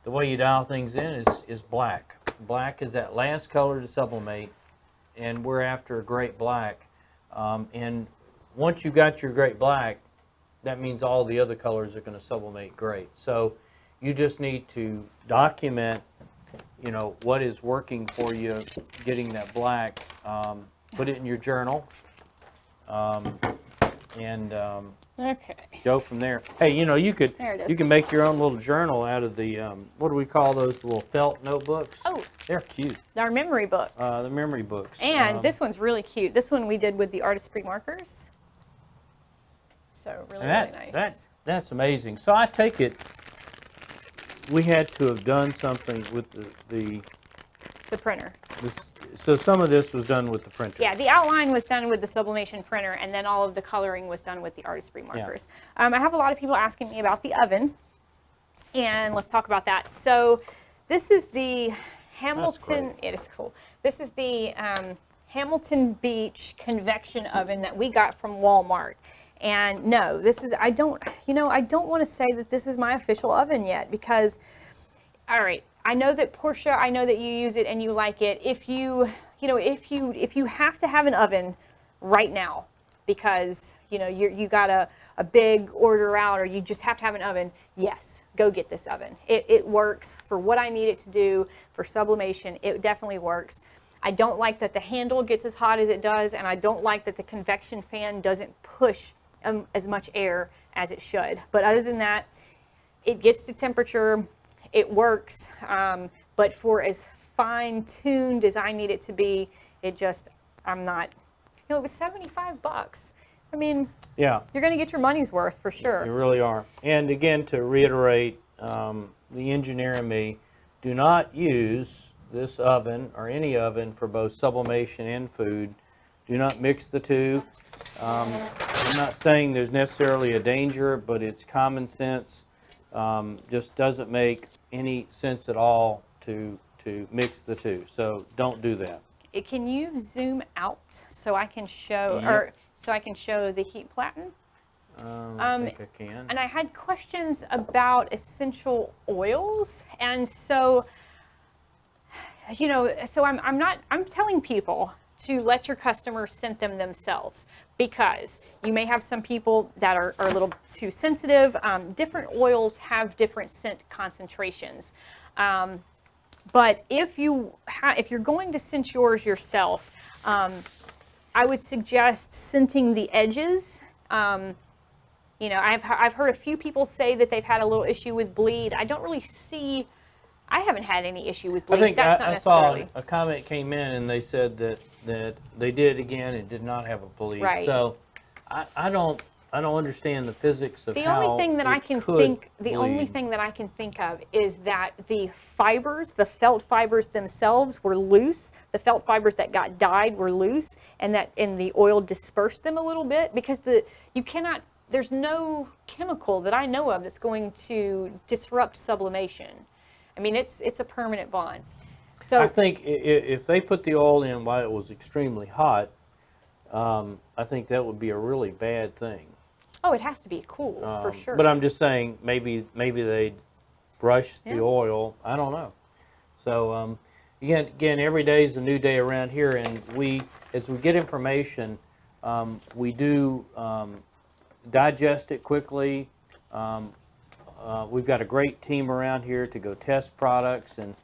The way you dial things in is black. Black is that last color to sublimate, and we're after a great black. And once you've got your great black, that means all the other colors are going to sublimate great. So you just need to document, you know, what is working for you, getting that black, put it in your journal, and Okay. go from there. Hey, you know, you There it is. can make your own little journal out of the, what do we call those little felt notebooks? Oh, They're cute, our memory books. the memory books. And this one's really cute. This one we did with the Artistry markers. So really, really nice. That's amazing. So I take it we had to have done something with the printer. So some of this was done with the printer. Yeah, the outline was done with the sublimation printer, and then all of the coloring was done with the Artistry markers. Yeah. I have a lot of people asking me about the oven, and let's talk about that. So this is the Hamilton, it is cool. This is the Hamilton Beach convection oven that we got from Walmart. And no, this is, I don't want to say that this is my official oven yet, because, all right, I know that Portia, I know that you use it and you like it. If you have to have an oven right now because, you know, you got a big order out, or you just have to have an oven, yes, go get this oven. It works for what I need it to do for sublimation. It definitely works. I don't like that the handle gets as hot as it does, and I don't like that the convection fan doesn't push as much air as it should. But other than that, it gets to temperature. It works, but for as fine-tuned as I need it to be, I'm not, you know, it was 75 bucks. I mean, yeah, you're going to get your money's worth for sure. You really are. And again, to reiterate, the engineer and me do not use this oven or any oven for both sublimation and food. Do not mix the two. I'm not saying there's necessarily a danger, but it's common sense. Just doesn't make any sense at all to mix the two. So don't do that. Can you zoom out so I can show, Yep. or so I can show the heat platen? I think I can. And I had questions about essential oils, and so, you know, so I'm telling people to let your customers scent them themselves, because you may have some people that are a little too sensitive. Different oils have different scent concentrations. But if you're going to scent yours yourself, I would suggest scenting the edges. You know, I've heard a few people say that they've had a little issue with bleed. I haven't had any issue with bleed. I think That's not I necessarily. saw a comment came in and they said that they did it again and did not have a bleed. Right. So I don't understand the physics of The how only thing that I can think, the only thing that I can think of is that the fibers, the felt fibers themselves were loose. The felt fibers that got dyed were loose, and the oil dispersed them a little bit, because there's no chemical that I know of that's going to disrupt sublimation. I mean, it's a permanent bond. So I think if they put the oil in while it was extremely hot, I think that would be a really bad thing. oh, it has to be cool for sure. But I'm just saying, maybe they'd brush the oil. I don't know. So again, every day is a new day around here, and as we get information, we do digest it quickly. We've got a great team around here to go test products, and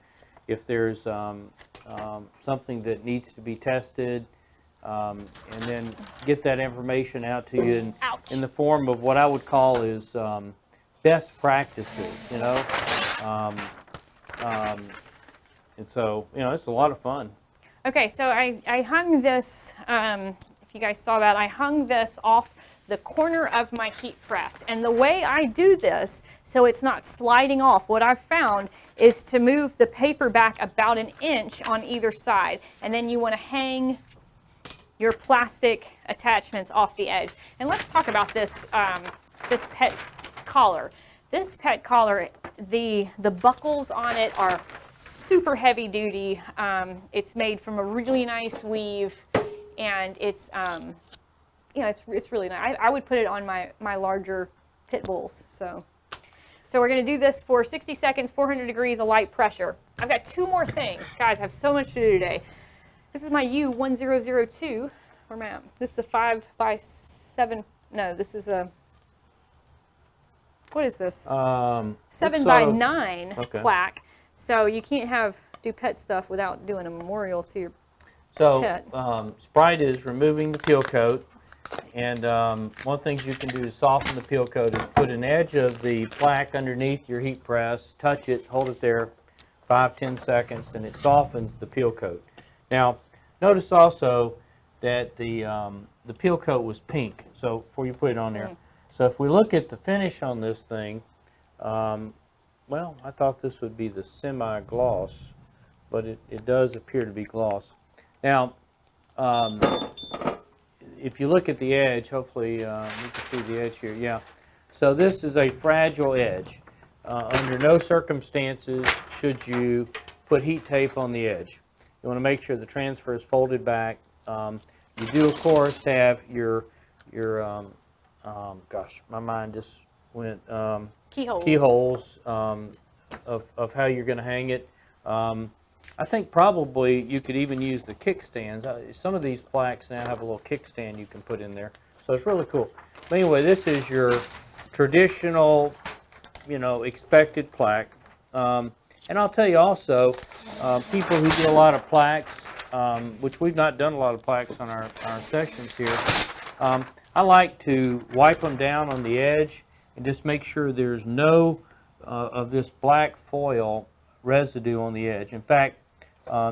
if there's something that needs to be tested, and then get that information out to you Ouch. in the form of what I would call is best practices, you know. And so, you know, it's a lot of fun. Okay, so I hung this, if you guys saw that, I hung this off the corner of my heat press. And the way I do this, so it's not sliding off, what I've found is to move the paper back about an inch on either side. And then you want to hang your plastic attachments off the edge. And let's talk about this, this pet collar. This pet collar, the buckles on it are super heavy duty. It's made from a really nice weave, and it's you know, it's really nice. I would put it on my larger pit bulls. So we're going to do this for 60 seconds, 400 degrees of light pressure. I've got two more things, guys. I have so much to do today. This is my U1002. Where am I at? This is a 5x7. No, this is a. What is this? 7x9 plaque. So you can't do pet stuff without doing a memorial to your pet. Sprite is removing the peel coat, and one thing you can do to soften the peel coat is put an edge of the plaque underneath your heat press, touch it, hold it there 5-10 seconds, and it softens the peel coat. Now, notice also that the peel coat was pink, so before you put it on there. So if we look at the finish on this thing, well, I thought this would be the semi-gloss, but it does appear to be gloss. Now, if you look at the edge, hopefully you can see the edge here. Yeah. So this is a fragile edge. Under no circumstances should you put heat tape on the edge. You want to make sure the transfer is folded back. You do, of course, have your gosh, my mind just went, keyholes of how you're going to hang it. I think probably you could even use the kickstands. Some of these plaques now have a little kickstand you can put in there, so it's really cool. But anyway, this is your traditional, you know, expected plaque. And I'll tell you also, people who do a lot of plaques, which we've not done a lot of plaques on our sessions here, I like to wipe them down on the edge and just make sure there's no of this black foil residue on the edge. In fact,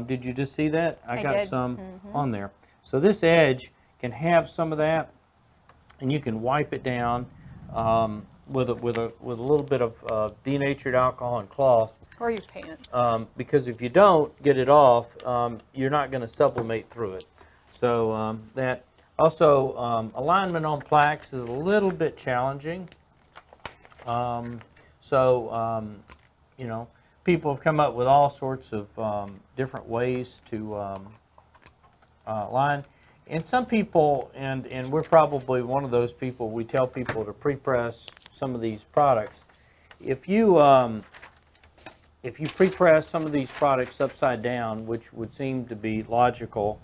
did you just see that? I got did. some on there. So this edge can have some of that, and you can wipe it down with a little bit of denatured alcohol and cloth. Or your pants. Because if you don't get it off, you're not going to sublimate through it. So that also alignment on plaques is a little bit challenging. You know, people have come up with all sorts of different ways to align. And some people, and we're probably one of those people, we tell people to pre-press some of these products. If you pre-press some of these products upside down, which would seem to be logical,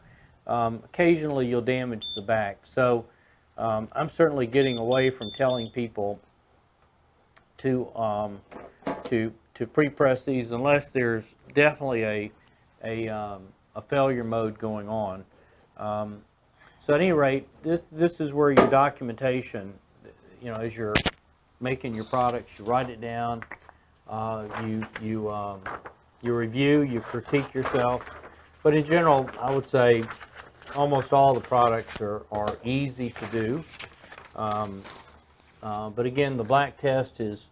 occasionally you'll damage the back. So I'm certainly getting away from telling people to pre-press these unless there's definitely a failure mode going on. So at any rate, this is where your documentation, you know, as you're making your products, you write it down, you review, you critique yourself. But in general, I would say almost all the products are easy to do. But again, the black test is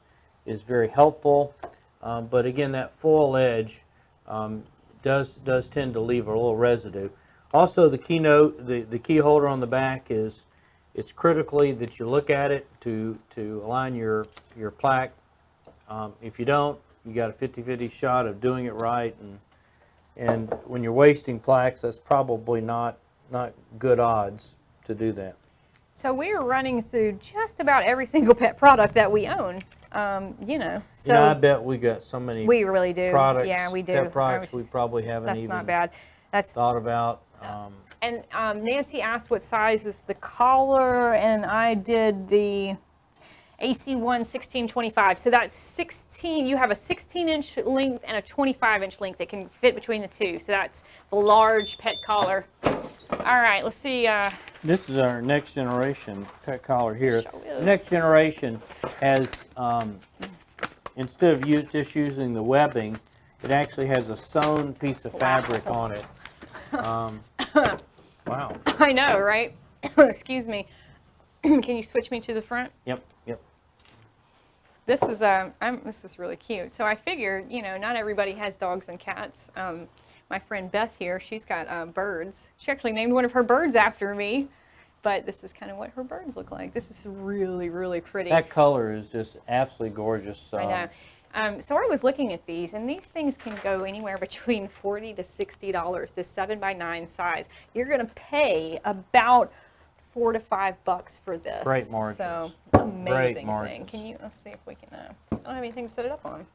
very helpful. But again, that foil edge does tend to leave a little residue. Also, the keynote, the key holder on the back is, it's critically that you look at it to align your plaque. If you don't, you got a 50-50 shot of doing it right, and when you're wasting plaques, that's probably not good odds to do that. So we're running through just about every single pet product that we own. You know, so you know, I bet we got so many. We really do. Products, yeah, we do. Pet products we probably haven't even not bad. thought about. And Nancy asked what size is the collar, and I did the AC1-1625. So that's 16. You have a 16-inch length and a 25-inch length that can fit between the two. So that's the large pet collar. All right, let's see. This is our next generation pet collar here. Sure The is. next generation has, instead of just using the webbing, it actually has a sewn piece of fabric on it. Wow. I know, right? Excuse me. Can you switch me to the front? Yep, yep. This is this is really cute. So I figured, you know, not everybody has dogs and cats. My friend Beth here, she's got birds. She actually named one of her birds after me. But this is kind of what her birds look like. This is really, really pretty. That color is just absolutely gorgeous. I know. So I was looking at these, and these things can go anywhere between $40 to $60. This 7x9 size. You're going to pay about $4 to $5 for this. Great margins. So amazing Great thing. margins. Can you? Let's see if we can. I don't have anything to set it up on.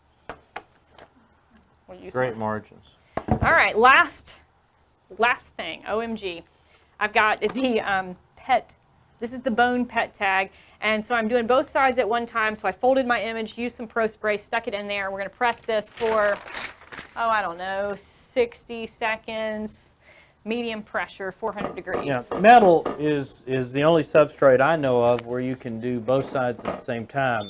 We'll use Great one. margins. All right, last thing. OMG, I've got the pet. This is the bone pet tag, and so I'm doing both sides at one time. So I folded my image, used some Pro Spray, stuck it in there. We're gonna press this for, oh, I don't know, 60 seconds, medium pressure, 400 degrees. Yeah, metal is the only substrate I know of where you can do both sides at the same time,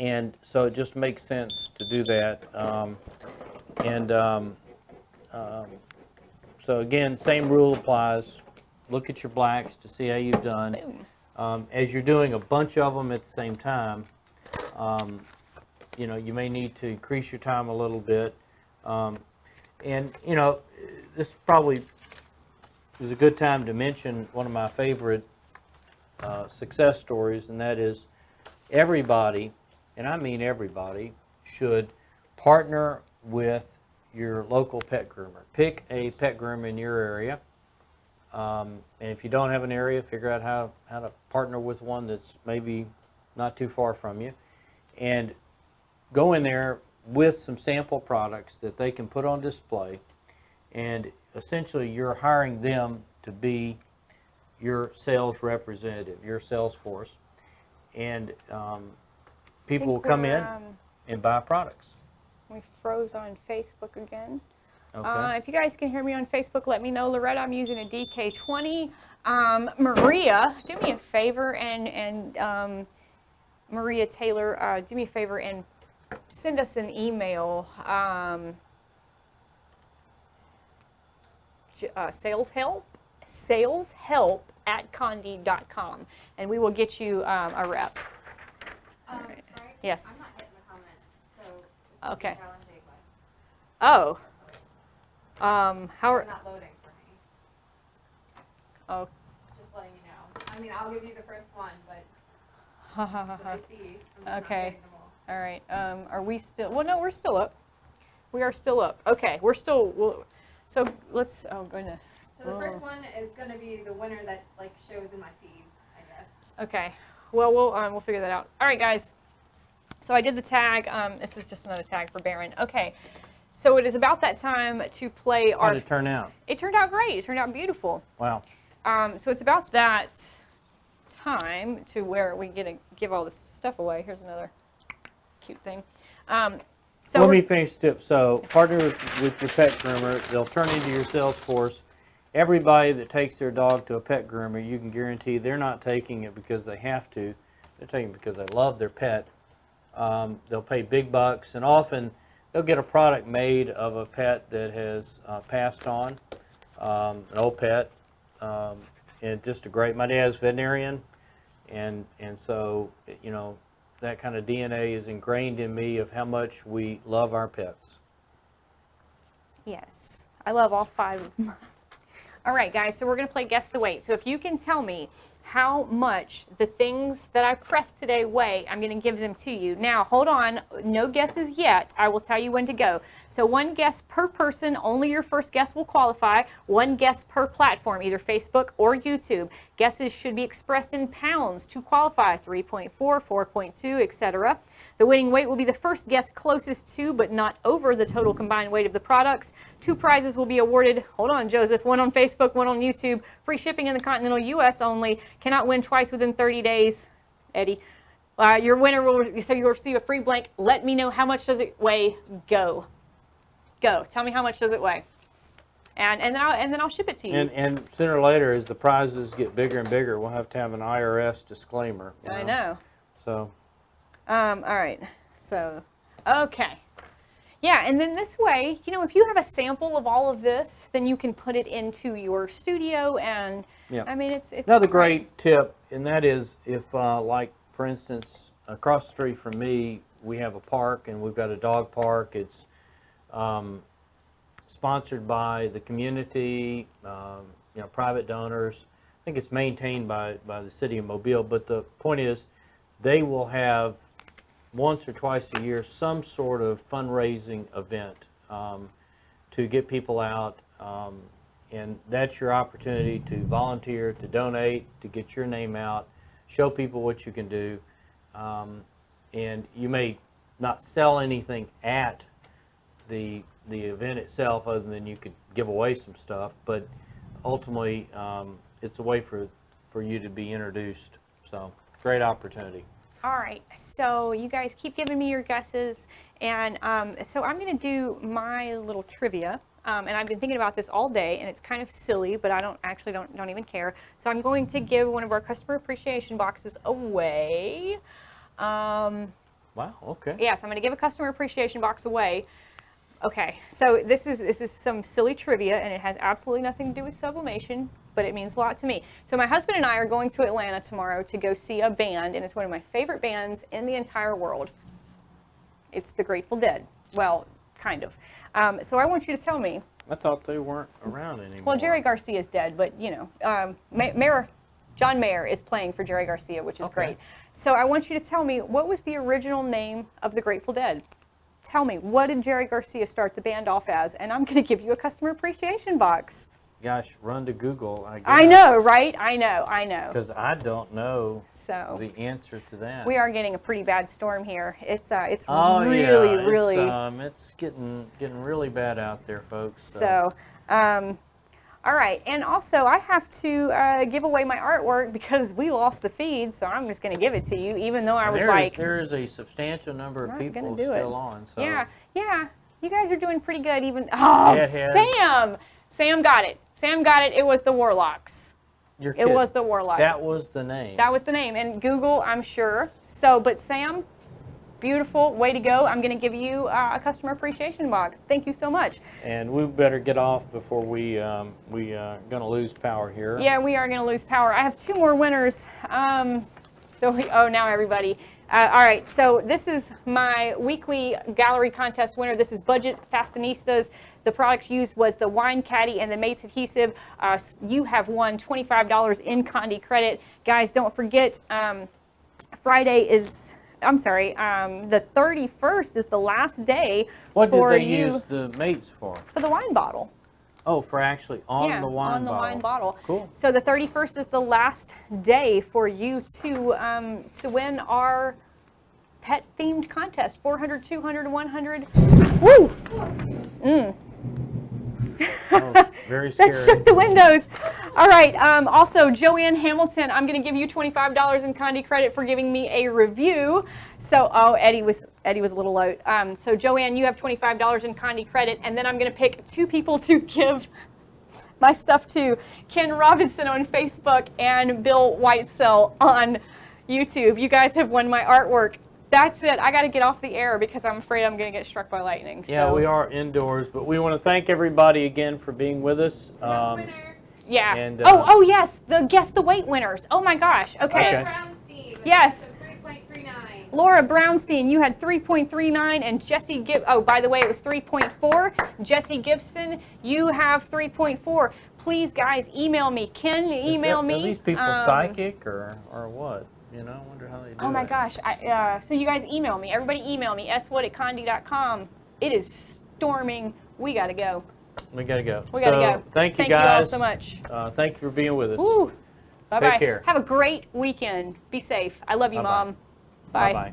and so it just makes sense to do that. So again, same rule applies. Look at your blacks to see how you've done. As you're doing a bunch of them at the same time, you know, you may need to increase your time a little bit. And you know, this probably is a good time to mention one of my favorite success stories, and that is everybody, and I mean everybody, should partner with your local pet groomer. Pick a pet groomer in your area, and if you don't have an area, figure out how to partner with one that's maybe not too far from you, and go in there with some sample products that they can put on display, and essentially you're hiring them to be your sales representative, your sales force, and people will come in and buy products. We froze on Facebook again. Okay. If you guys can hear me on Facebook, let me know. Loretta, I'm using a DK20. Maria, do me a favor, and Maria Taylor, do me a favor and send us an email. saleshelp@conde.com, and we will get you a rep. Sprite, Yes. I'm not hitting the comments, so it's gonna Okay. be challenging, but Oh. How they're are? not loading for me. Oh. Just letting you know. I mean, I'll give you the first one, but Ha ha ha what ha. I see, I'm just not Okay. getting them all. All right. Are we still? Well, no, we're still up. We are still up. Okay, we're still. So let's. Oh goodness. So the first one is going to be the winner that like shows in my feed, I guess. Okay. Well, we'll figure that out. All right, guys. So I did the tag. This is just another tag for Baron. Okay. So it is about that time to play How our. did it turn out? It turned out great. It turned out beautiful. Wow. So it's about that time to where we get to give all this stuff away. Here's another cute thing. So Let me finish the tip. So partner with your pet groomer. They'll turn into your sales force. Everybody that takes their dog to a pet groomer, you can guarantee they're not taking it because they have to. They're taking it because they love their pet. They'll pay big bucks, and often they'll get a product made of a pet that has passed on, an old pet, and just a great. My dad's veterinarian, and so you know that kind of DNA is ingrained in me of how much we love our pets. yes, I love all 5 of them. All right, guys, so we're going to play Guess the Weight. So if you can tell me how much the things that I pressed today weigh, I'm going to give them to you. Now, hold on. No guesses yet. I will tell you when to go. So 1 guess per person. Only your first guess will qualify. 1 guess per platform, either Facebook or YouTube. Guesses should be expressed in pounds to qualify. 3.4, 4.2, etc. The winning weight will be the first guess closest to, but not over, the total combined weight of the products. 2 prizes will be awarded. Hold on, Joseph. 1 on Facebook, 1 on YouTube. Free shipping in the continental U.S. only. Cannot win twice within 30 days. Eddie. Your winner will you'll receive a free blank. Let me know how much does it weigh. Go. Go. Tell me how much does it weigh. and then I'll ship it to you. And sooner or later, as the prizes get bigger and bigger, we'll have to have an IRS disclaimer. I know. So. All right. So, okay. Yeah, and then this way, you know, if you have a sample of all of this, then you can put it into your studio, and Yeah. I mean, it's Another great tip, and that is if, like, for instance, across the street from me, we have a park, and we've got a dog park. It's sponsored by the community, you know, private donors. I think it's maintained by the city of Mobile, but the point is they will have once or twice a year some sort of fundraising event to get people out, and that's your opportunity to volunteer, to donate, to get your name out, show people what you can do, and you may not sell anything at the event itself other than you could give away some stuff, but ultimately it's a way for you to be introduced. So great opportunity. All right, so you guys keep giving me your guesses, and so I'm going to do my little trivia, and I've been thinking about this all day, and it's kind of silly, but I don't even care. So I'm going to give one of our customer appreciation boxes away. Wow. Okay. Yes, I'm going to give a customer appreciation box away. Okay, so this is some silly trivia, and it has absolutely nothing to do with sublimation, but it means a lot to me. So my husband and I are going to Atlanta tomorrow to go see a band, and it's one of my favorite bands in the entire world. It's the Grateful Dead. Well, kind of. So I want you to tell me. I thought they weren't around anymore. Well, Jerry Garcia is dead, but you know, John Mayer is playing for Jerry Garcia, which is Okay. great. So I want you to tell me, what was the original name of the Grateful Dead? Tell me, what did Jerry Garcia start the band off as? And I'm going to give you a customer appreciation box. Gosh, run to Google, I guess. I know, right? I know. Because I don't know So the answer to that. we are getting a pretty bad storm here. It's Oh, really, yeah, really. it's getting really bad out there, folks. So, all right. And also, I have to give away my artwork because we lost the feed, so I'm just going to give it to you, even though I was there is a substantial number of not people gonna do still it. on. So Yeah. You guys are doing pretty good. Even Sam got it. Sam got it. It was the Warlocks. You're It kidding. was the Warlocks. That was the name. That was the name. And Google, I'm sure. So, but Sam, beautiful, way to go. I'm going to give you a customer appreciation box. Thank you so much. And we better get off before we going to lose power here. Yeah, we are going to lose power. I have two more winners. Now everybody. All right, so this is my weekly gallery contest winner. This is Budget Fastinistas. The product used was the Wine Caddy and the Mates adhesive. You have won $25 in Conde credit. Guys, don't forget, Friday is, I'm sorry, the 31st is the last day What for did they you. use the mates for? For the wine bottle. Oh, for actually on the wine on the bottle. wine bottle. Cool. So the 31st is the last day for you to win our pet-themed contest. 400, 200, 100. Woo! Oh, very scary. That shook the windows. All right. Also, Joanne Hamilton, I'm going to give you $25 in Conde credit for giving me a review. So, Eddie was a little low. So, Joanne, you have $25 in Conde credit, and then I'm going to pick two people to give my stuff to: Ken Robinson on Facebook and Bill Whitesell on YouTube. You guys have won my artwork. That's it. I got to get off the air because I'm afraid I'm going to get struck by lightning. Yeah, so. we are indoors, but we want to thank everybody again for being with us. Yeah. And, oh yes, guess the weight winners. Oh my gosh. Okay. Brownstein. Yes. 3.39. Laura Brownstein, you had 3.39, and Jesse by the way, it was 3.4. Jesse Gibson, you have 3.4. Please, guys, email me. Ken, email me. Are these people psychic or what? You know, I wonder how they do Oh my it. gosh. So you guys email me. Everybody email me. swood@conde.com. It is storming. We got to go. We got to go. We got to go. Thank you Thank guys. you all so much. Thank you for being with us. Woo. Bye-bye. Take care. Have a great weekend. Be safe. I love you, Bye-bye. Mom. Bye. Bye-bye.